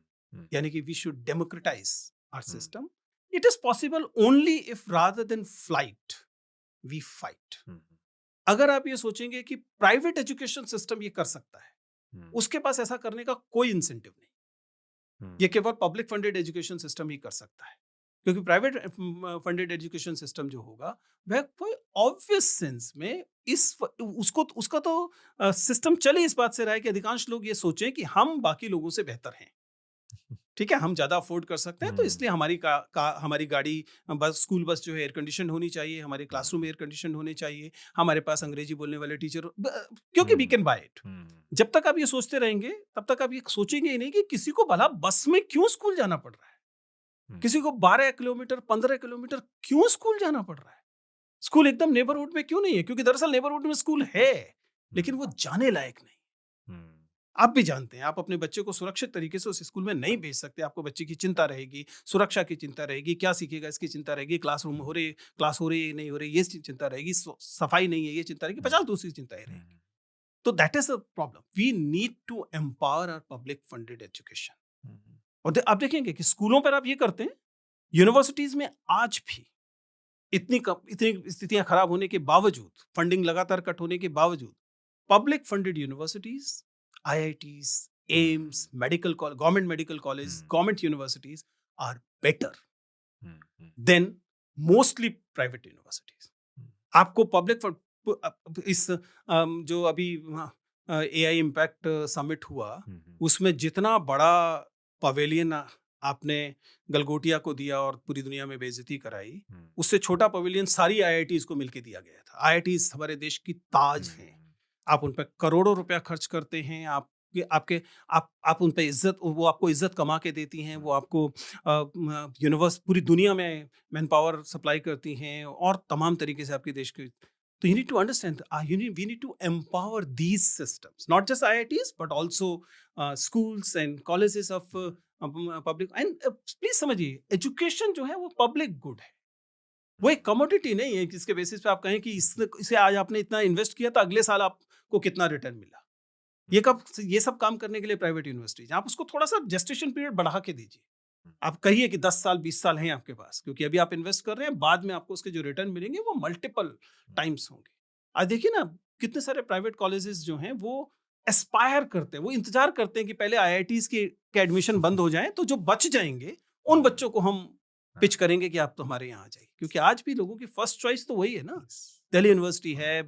यानी कि we should democratise our system. It is possible only if rather than flight we fight. अगर आप ये सोचेंगे कि प्राइवेट एजुकेशन सिस्टम ये कर सकता है, उसके पास ऐसा करने का कोई इंसेंटिव नहीं। ये केवल पब्लिक फंडेड एजुकेशन सिस्टम ही कर सकता है, क्योंकि प्राइवेट फंडेड एजुकेशन सिस्टम जो होगा वह कोई ऑब्वियस सेंस में उसका तो सिस्टम चले इस बात से रहा है कि अधिकांश लोग ये सोचें कि हम बाकी लोगों से बेहतर हैं। ठीक है, हम ज्यादा अफोर्ड कर सकते हैं, तो इसलिए हमारी गाड़ी बस, स्कूल बस जो है एयर कंडीशन होनी चाहिए, हमारे क्लासरूम एयर कंडीशन होने चाहिए, हमारे पास अंग्रेजी बोलने वाले टीचर, क्योंकि वी कैन बाय इट। जब तक आप ये सोचते रहेंगे तब तक आप ये सोचेंगे ही नहीं कि किसी को भला बस में क्यों स्कूल जाना पड़ रहा है, किसी को 12 किलोमीटर 15 किलोमीटर क्यों स्कूल जाना पड़ रहा है। स्कूल एकदम नेबरहुड में क्यों नहीं है, क्योंकि दरअसल नेबरहुड में स्कूल है लेकिन वो जाने लायक नहीं। आप भी जानते हैं, आप अपने बच्चे को सुरक्षित तरीके से उस स्कूल में नहीं भेज सकते। आपको बच्चे की चिंता रहेगी, सुरक्षा की चिंता रहेगी, क्या सीखेगा इसकी चिंता रहेगी, क्लास हो रही नहीं हो रही ये चिंता रहेगी, सफाई नहीं है ये चिंता रहेगी, 50 दूसरी चिंताएं रहेगी। तो that is a problem. We need to empower our public funded education. और आप देखेंगे कि स्कूलों पर आप ये करते हैं, यूनिवर्सिटीज में आज भी इतनी स्थितियां खराब होने के बावजूद, फंडिंग लगातार कट होने के बावजूद, public funded universities, IITs, AIIMS, government medical colleges, government universities are better than mostly private universities. आपको पब्लिक इस जो अभी AI इम्पैक्ट समिट हुआ, उसमें जितना बड़ा पवेलियन आपने गलगोटिया को दिया और पूरी दुनिया में बेइज्जती कराई, उससे छोटा पवेलियन सारी IITs को मिलके दिया गया था। IITs हमारे देश की ताज हैं। आप उन पर करोड़ों रुपया खर्च करते हैं, आप उन पर इज्जत, वो आपको इज्जत कमा के देती हैं, वो आपको यूनिवर्स पूरी दुनिया में मैन पावर सप्लाई करती हैं और तमाम तरीके से आपके देश के। तो you need to understand, we need to empower these systems, not just IITs but also schools and colleges of public. And please समझिए, एजुकेशन जो है वो पब्लिक गुड है, वो एक कमोडिटी नहीं है जिसके बेसिस पे आप कहें कि इसे आज आपने इतना इन्वेस्ट किया तो अगले साल आपको कितना रिटर्न मिला। ये सब काम करने के लिए प्राइवेट यूनिवर्सिटीज, आप उसको थोड़ा सा जेस्टेशन पीरियड बढ़ा के दीजिए। आप कहिए कि 10 साल 20 साल हैं आपके पास, क्योंकि अभी आप इन्वेस्ट कर रहे हैं, बाद में आपको उसके जो रिटर्न मिलेंगे वो मल्टीपल टाइम्स होंगे। आज देखिए ना, कितने सारे प्राइवेट कॉलेजेस जो हैं वो एस्पायर करते हैं, वो इंतजार करते हैं कि पहले IITs के एडमिशन बंद हो जाएं, तो जो बच जाएंगे उन बच्चों को हम पिच करेंगे कि आप तो हमारे यहाँ आ जाइए। क्योंकि आज भी लोगों की फर्स्ट चॉइस तो वही है ना। दिल्ली यूनिवर्सिटी है,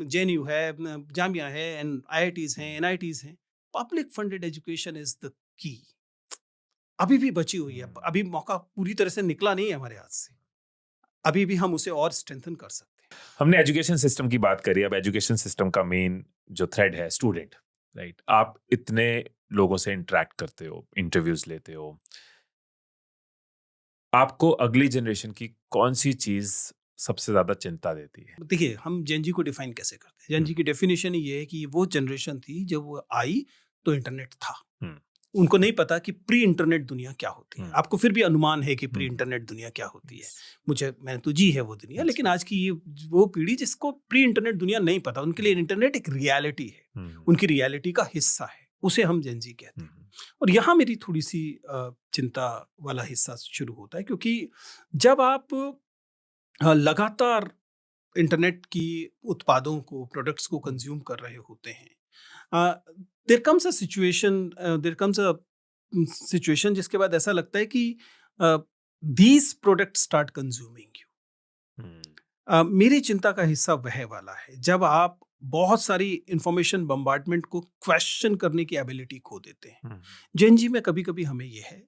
JNU है, जामिया है, एंड IITs हैं, NITs हैं। Public funded education is the key. अभी भी बची हुई है, अभी मौका पूरी तरह से निकला नहीं है हमारे हाथ से, अभी भी हम उसे और स्ट्रेंथन कर सकते हैं। हमने एजुकेशन सिस्टम की बात करी, अब एजुकेशन सिस्टम का मेन जो थ्रेड है स्टूडेंट, राइट? आप इतने लोगों से इंटरेक्ट करते हो, इंटरव्यूज लेते हो, आपको अगली जनरेशन की कौन सी चीज सबसे ज्यादा चिंता देती है? देखिए, हम जेन जी को डिफाइन कैसे करते हैं? जेन जी की डेफिनेशन ये है कि वो जनरेशन थी जब वो आई तो इंटरनेट था। उनको नहीं पता कि प्री इंटरनेट दुनिया क्या होती है। आपको फिर भी अनुमान है कि प्री इंटरनेट दुनिया क्या होती है। मैंने तो जी है वो दुनिया, लेकिन आज की ये वो पीढ़ी जिसको प्री इंटरनेट दुनिया नहीं पता, उनके लिए इंटरनेट एक रियलिटी है, उनकी रियलिटी का हिस्सा है, उसे हम जेन जी कहते हैं। और यहाँ मेरी थोड़ी सी चिंता वाला हिस्सा शुरू होता है, क्योंकि जब आप लगातार इंटरनेट की उत्पादों को, प्रोडक्ट्स को कंज्यूम कर रहे होते हैं, देयर कम्स अ सिचुएशन जिसके बाद ऐसा लगता है कि these products start consuming you. मेरी चिंता का हिस्सा वह वाला है जब आप बहुत सारी इंफॉर्मेशन बम्बार्डमेंट को क्वेश्चन करने की एबिलिटी खो देते हैं। जेन जी में कभी कभी हमें यह है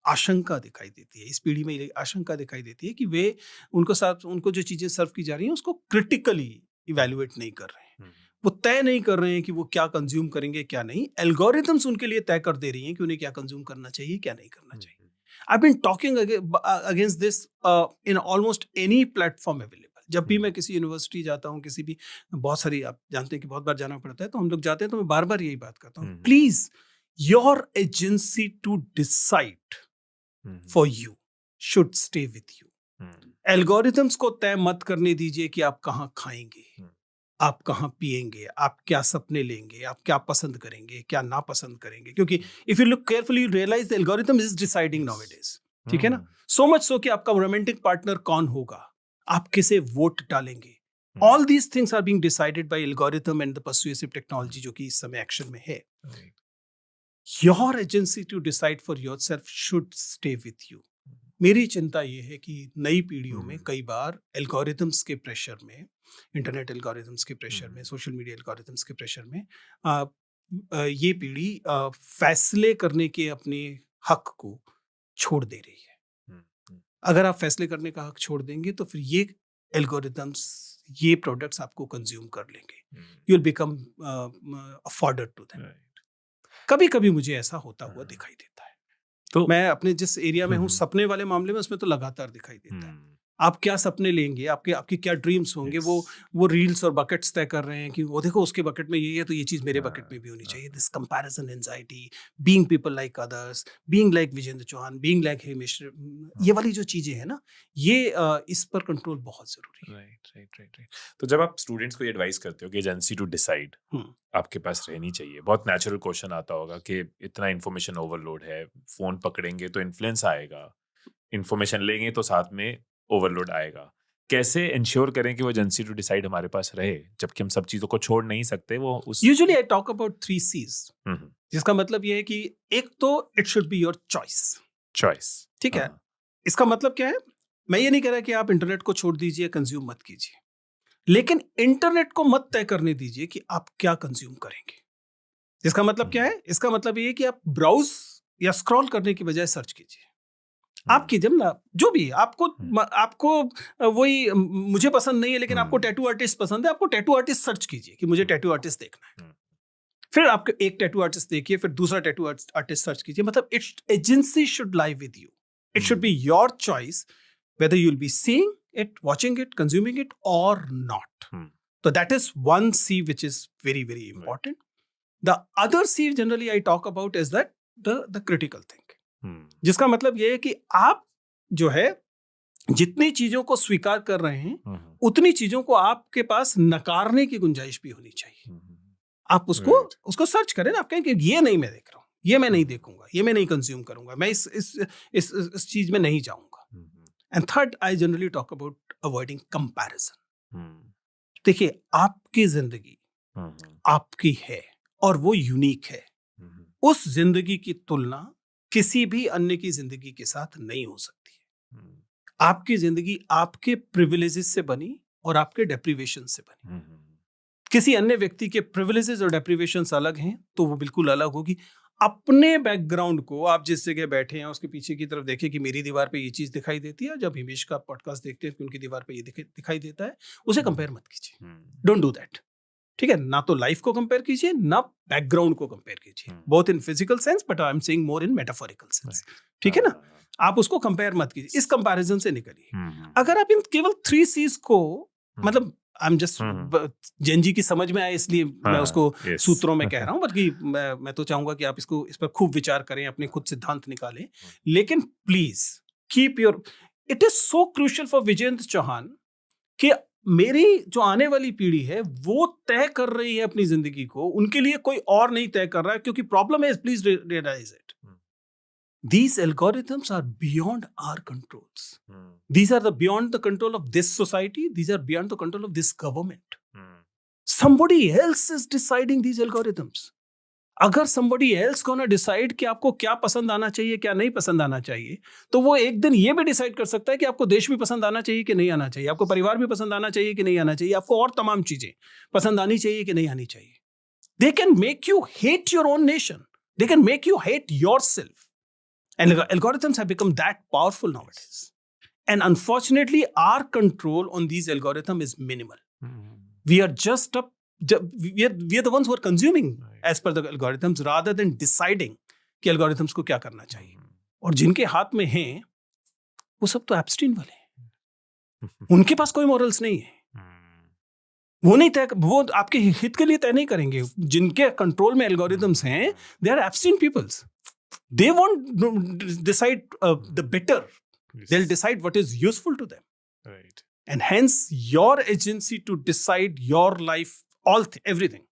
आशंका दिखाई देती है, इस पीढ़ी में आशंका दिखाई देती है कि वे उनको जो चीज़ें सर्व की जा रही हैं उसको क्रिटिकली इवैल्यूएट नहीं कर रहे हैं, वो तय नहीं कर रहे हैं कि वो क्या कंज्यूम करेंगे क्या नहीं। एल्गोरिथम्स उनके लिए तय कर दे रही हैं कि उन्हें क्या कंज्यूम करना चाहिए क्या नहीं करना चाहिए। I've been talking against this in almost any platform available. जब भी मैं किसी यूनिवर्सिटी जाता हूँ, किसी भी, बहुत सारी, आप जानते हैं कि बहुत बार जाना पड़ता है, तो हम लोग जाते हैं तो मैं बार बार यही बात करता हूँ, please your agency to decide for you should stay with you. Algorithms को तय मत करने दीजिए कि आप कहाँ खाएंगे, आप कहाँ पिएंगे, आप क्या सपने लेंगे, आप क्या पसंद करेंगे क्या ना पसंद करेंगे, क्योंकि if you look carefully you realise the algorithm is deciding nowadays, ठीक है ना। सो मच सो कि आपका रोमांटिक पार्टनर कौन होगा, आप किसे वोट डालेंगे, all these things are being decided by algorithm and the persuasive technology जो कि इस समय एक्शन में है। Your agency to decide for yourself should stay with you. मेरी चिंता ये है कि नई पीढ़ियों में कई बार एल्गोरिथम्स के प्रेशर में, इंटरनेट एल्गोरिथम्स के प्रेशर में, सोशल मीडिया एल्गोरिथम्स के प्रेशर में ये पीढ़ी फैसले करने के अपने हक को छोड़ दे रही है। अगर आप फैसले करने का हक छोड़ देंगे तो फिर ये एल्गोरिथम्स, ये प्रोडक्ट्स आपको कंज्यूम कर लेंगे, you will become a fodder to them. कभी कभी मुझे ऐसा होता हुआ दिखाई देता है, तो मैं अपने जिस एरिया में हूँ सपने वाले मामले में, उसमें तो लगातार दिखाई देता है। आप क्या सपने लेंगे, आपके क्या ड्रीम्स होंगे, वो रील्स और बकेट्स तय कर रहे हैं कि वो देखो उसके बकेट में ये है तो ये चीज मेरे बकेट में भी होनी चाहिए। This comparison anxiety, being people like others, being like Vijendra Chauhan, being like Himesh, ये वाली जो चीजें हैं ना, ये इस पर कंट्रोल बहुत जरूरी है। राइट। तो जब आप स्टूडेंट्स को ये एडवाइस करते हो कि एजेंसी टू डिसाइड आपके पास रहनी चाहिए, बहुत नेचुरल क्वेश्चन आता होगा कि इतना इन्फॉर्मेशन ओवरलोड है, फोन पकड़ेंगे तो इन्फ्लुएंस आएगा, इन्फॉर्मेशन लेंगे तो साथ में ओवरलोड आएगा। कैसे इंश्योर करें कि वो एजेंसी टू डिसाइड हमारे पास रहे, जबकि हम सब चीजों को छोड़ नहीं सकते? वो उस usually I talk about 3 C's, जिसका मतलब ये है कि एक तो it should be your choice, ठीक है। इसका मतलब क्या है, मैं ये नहीं कह रहा कि आप इंटरनेट को छोड़ दीजिए, कंज्यूम मत कीजिए, लेकिन इंटरनेट को मत तय करने दीजिए कि आप क्या कंज्यूम करेंगे। इसका मतलब क्या है, इसका मतलब ये है कि आप ब्राउज या स्क्रॉल करने की बजाय सर्च कीजिए। आप कीजिए ना, जो भी आपको वही, मुझे पसंद नहीं है लेकिन आपको टैटू आर्टिस्ट पसंद है, आपको टैटू आर्टिस्ट सर्च कीजिए कि मुझे टैटू आर्टिस्ट देखना है। फिर आप एक टैटू आर्टिस्ट देखिए, फिर दूसरा टैटू आर्टिस्ट सर्च कीजिए। मतलब it's agency should lie with you, it should be your choice whether you'll be seeing it, watching it, consuming it or not. So that is one C which is very, very important. Right. The other C generally I talk about is that the critical thinking. जिसका मतलब ये है कि आप जो है जितनी चीजों को स्वीकार कर रहे हैं उतनी चीजों को आपके पास नकारने की गुंजाइश भी होनी चाहिए। आप उसको सर्च करें ना, आप कहें कि ये नहीं मैं देख रहा हूँ, ये मैं नहीं देखूंगा, ये मैं नहीं कंज्यूम करूंगा, मैं इस चीज में नहीं जाऊंगा। And third, I generally talk about avoiding comparison. देखिए, आपकी जिंदगी आपकी है और वो यूनिक है। उस जिंदगी की तुलना किसी भी अन्य की जिंदगी के साथ नहीं हो सकती है। आपकी जिंदगी आपके प्रिविलेजेस से बनी और आपके डेप्रिवेशन से बनी। किसी अन्य व्यक्ति के प्रिविलेजेस और डेप्रिवेशंस अलग हैं तो वो बिल्कुल अलग होगी। अपने बैकग्राउंड को, आप जिस जगह बैठे हैं उसके पीछे की तरफ देखें कि मेरी दीवार पे ये चीज दिखाई देती है, जब हिमेश का पॉडकास्ट देखते हैं कि उनकी दीवार पे ये दिखाई देता है, उसे कंपेयर मत कीजिए। डोंट डू दैट, ठीक है। ना तो लाइफ को कंपेयर कीजिए, ना बैकग्राउंड को कंपेयर कीजिए, both in physical sense but I am saying more in metaphorical sense, ठीक है ना। आप उसको कंपेयर मत कीजिए, इस कंपैरिजन से निकलिए। अगर आप इन केवल 3 C's को, मतलब आई एम जस्ट जेनजी की समझ में आए इसलिए मैं उसको सूत्रों में कह रहा हूं, बल्कि मैं तो चाहूंगा कि आप इस पर खूब विचार करें, अपने खुद सिद्धांत निकालें। लेकिन please keep your, it is so crucial for Vijendra Chauhan कि मेरी जो आने वाली पीढ़ी है वो तय कर रही है अपनी जिंदगी को, उनके लिए कोई और नहीं तय कर रहा है। क्योंकि प्रॉब्लम है, please realise it, these algorithms are beyond our controls. These are beyond the control of this society. These are beyond the control of this government. Somebody else is deciding these algorithms. अगर somebody else gonna decide कि आपको क्या पसंद आना चाहिए, क्या नहीं पसंद आना चाहिए, तो वो एक दिन ये भी डिसाइड कर सकता है कि आपको देश भी पसंद आना चाहिए कि नहीं आना चाहिए, आपको परिवार भी पसंद आना चाहिए कि नहीं आना चाहिए, आपको और तमाम चीजें पसंद आनी चाहिए कि नहीं आनी चाहिए। They can make you hate your own nation. They can make you hate yourself. And algorithms have become that powerful nowadays. And unfortunately, our control on these algorithms is minimal. We are just we are the ones who are consuming as per the algorithms rather than deciding कि algorithms को क्या करना चाहिए. और जिनके हाथ में हैं वो सब तो एब्स्टीन वाले हैं. उनके पास कोई मॉरल्स नहीं है. वो नहीं तय, वो आपके हित के लिए तय नहीं करेंगे. जिनके कंट्रोल में एल्गोरिथम्स हैं, they are Epstein peoples. They won't decide the better. They'll decide what is useful to them. Right. And hence your agency to decide your life, everything.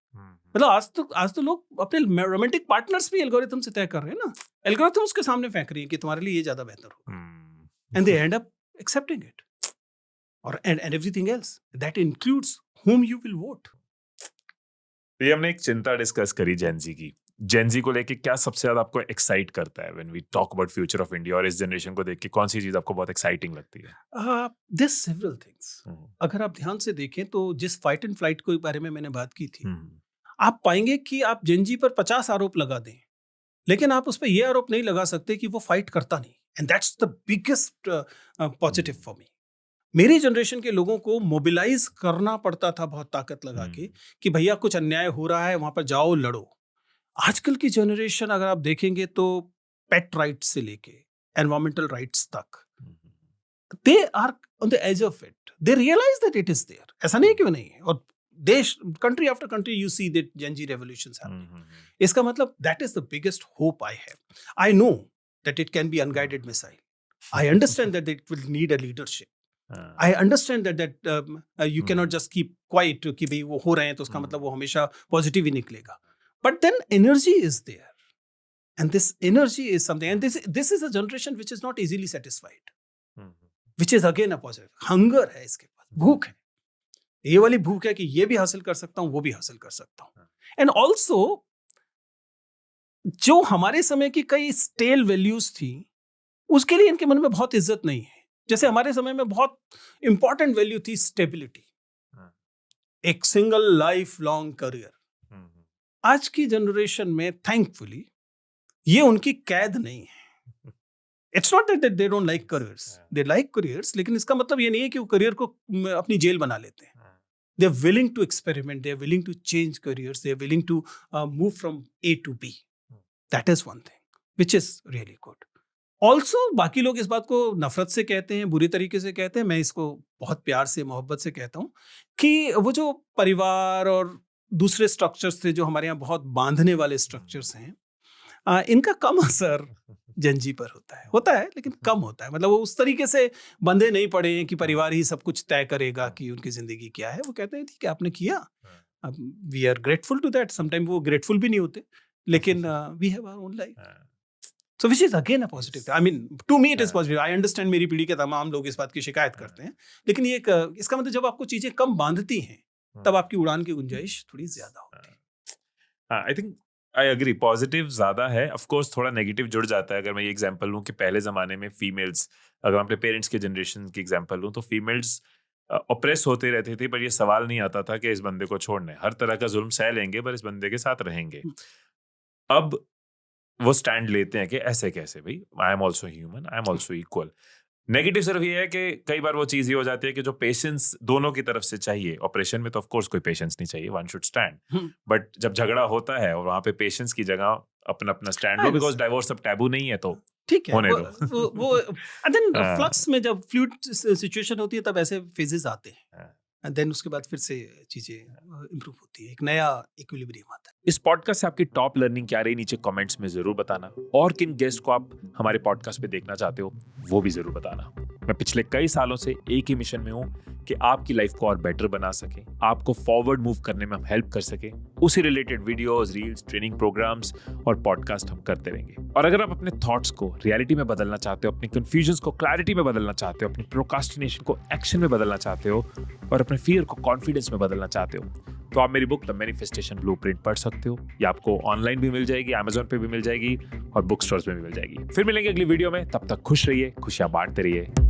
मतलब आज तो लोग अपने रोमांटिक पार्टनर्स भी एल्गोरिथम से तय कर रहे हैं ना. एल्गोरिथम्स के सामने फेंक रही है कि तुम्हारे लिए ये ज्यादा बेहतर होगा. And they end up accepting it. और and everything else. That includes whom you will vote. ये हमने एक चिंता डिस्कस करी जेनजी की. जेनजी को लेके क्या सबसे ज्यादा आपको एक्साइट करता है when we talk about future of India, और इस जनरेशन को देख के कौन सी चीज आपको बहुत एक्साइटिंग लगती है? There's several things. अगर आप ध्यान से देखें तो जिस फाइट एंड फ्लाइट के बारे में मैंने बात की थी, आप पाएंगे कि आप जेनजी पर 50 आरोप लगा दें, लेकिन आप उस पर यह आरोप नहीं लगा सकते कि वो फाइट करता नहीं. And that's the biggest positive for me. मेरी जनरेशन के लोगों को मोबिलाइज करना पड़ता था बहुत ताकत लगा के कि भैया कुछ अन्याय हो रहा है, वहां पर जाओ लड़ो. आजकल की जनरेशन अगर आप देखेंगे तो पेट राइट्स से लेके एनवायरमेंटल राइट्स तक, they are on the edge of it. They realise that it is there. ऐसा नहीं कि वो नहीं है. और देश, country after country, you see that Gen Z revolutions happening. इसका मतलब that is the biggest hope I have. I know that it can be unguided missile. I understand that it will need a leadership. I understand that you cannot just keep quiet कि भाई वो हो रहे हैं तो उसका मतलब वो हमेशा पॉजिटिव ही निकलेगा. But then energy is there, and this energy is something, and this is a generation which is not easily satisfied, which is again a positive. Hunger है इसके पास, भूख है. ये वाली भूख है कि ये भी हासिल कर सकता हूँ, वो भी हासिल कर सकता हूँ. And also जो हमारे समय की कई स्टेल वैल्यूज थी, उसके लिए इनके मन में बहुत इज्जत नहीं है. जैसे हमारे समय में बहुत इंपॉर्टेंट वैल्यू थी स्टेबिलिटी, एक सिंगल लाइफ लॉन्ग करियर. आज की जनरेशन में थैंकफुली ये उनकी कैद नहीं है. It's not that they don't like careers, they like careers, लेकिन इसका मतलब ये नहीं है कि वो करियर को अपनी जेल बना लेते हैं. They are willing to experiment, they are willing to change careers, they are willing to move from A to B. That is one thing which is really good. Also बाकी लोग इस बात को नफरत से कहते हैं, बुरी तरीके से कहते हैं. मैं इसको बहुत प्यार से, मोहब्बत से कहता हूँ कि वो जो परिवार और दूसरे स्ट्रक्चर्स थे जो हमारे यहाँ बहुत बांधने वाले स्ट्रक्चर्स हैं, इनका कम असर जेनजी पर होता है लेकिन कम होता है. मतलब वो उस तरीके से बंधे नहीं पड़े हैं कि परिवार ही सब कुछ तय करेगा कि उनकी जिंदगी क्या है. वो कहते हैं कि आपने किया, we are grateful to that. Sometime वो ग्रेटफुल भी नहीं होते, लेकिन we have our own life. So which is again a positive. I mean, to me it is positive. I understand मेरी पीढ़ी के तमाम लोग इस बात की शिकायत करते हैं, लेकिन ये इसका मतलब जब आपको चीजें कम बांधती हैं तब आपकी उड़ान की गुंजाइश थोड़ी ज्यादा होती है. I think I agree, positive ज्यादा है. ऑफ कोर्स थोड़ा नेगेटिव जुड़ जाता है. अगर मैं ये एग्जांपल लूं कि पहले जमाने में फीमेल्स, अगर अपने पेरेंट्स के जनरेशन की एग्जांपल लूं, तो फीमेल्स ऑप्रेस होते रहते थे, पर ये सवाल नहीं आता था कि इस बंदे को छोड़ना है. हर तरह का जुल्म सह लेंगे पर इस बंदे के साथ रहेंगे. अब वो स्टैंड लेते हैं कि ऐसे कैसे भाई, I am also human, I am also equal. Negative सिर्फ ये है कि कई बार वो चीज ये हो जाती है कि जो पेशेंस दोनों की तरफ से चाहिए, ऑपरेशन में तो ऑफ कोर्स कोई पेशेंस नहीं चाहिए, वन शुड स्टैंड. बट जब झगड़ा होता है और वहां पे पेशेंस की जगह अपना अपना स्टैंड लो, बिकॉज डाइवोर्स अब टैबू नहीं है, तो ठीक है. होने दो. वो देन फ्लक्स में जब फ्लूइड सिचुएशन होती है तब ऐसे फेजेस आते हैं, एंड देन उसके बाद फिर से चीजें इंप्रूव होती है, एक नया इक्विलिब्रियम आता है. इस पॉडकास्ट से आपकी टॉप लर्निंग क्या रही, नीचे कमेंट्स में जरूर बताना. और किन गेस्ट को आप हमारे पॉडकास्ट पे देखना चाहते हो वो भी जरूर बताना. मैं पिछले कई सालों से एक ही मिशन में हूँ कि आपकी लाइफ को और बेटर बना सके, आपको फॉरवर्ड मूव करने में हम हेल्प कर सके. उसी related videos, reels, training programmes और पॉडकास्ट हम करते रहेंगे. और अगर आप अपने थॉट्स को रियलिटी में बदलना चाहते हो, अपनी कंफ्यूजन्स को क्लैरिटी में बदलना चाहते हो, अपनी प्रोक्रास्टिनेशन को एक्शन में बदलना चाहते हो और अपने फियर को कॉन्फिडेंस में बदलना चाहते हो, तो आप मेरी बुक द मैनिफेस्टेशन ब्लूप्रिंट पढ़ सकते हो. ये आपको ऑनलाइन भी मिल जाएगी, Amazon पे भी मिल जाएगी और बुक स्टोर्स में भी मिल जाएगी. फिर मिलेंगे अगली वीडियो में. तब तक खुश रहिए, खुशियां बांटते रहिए.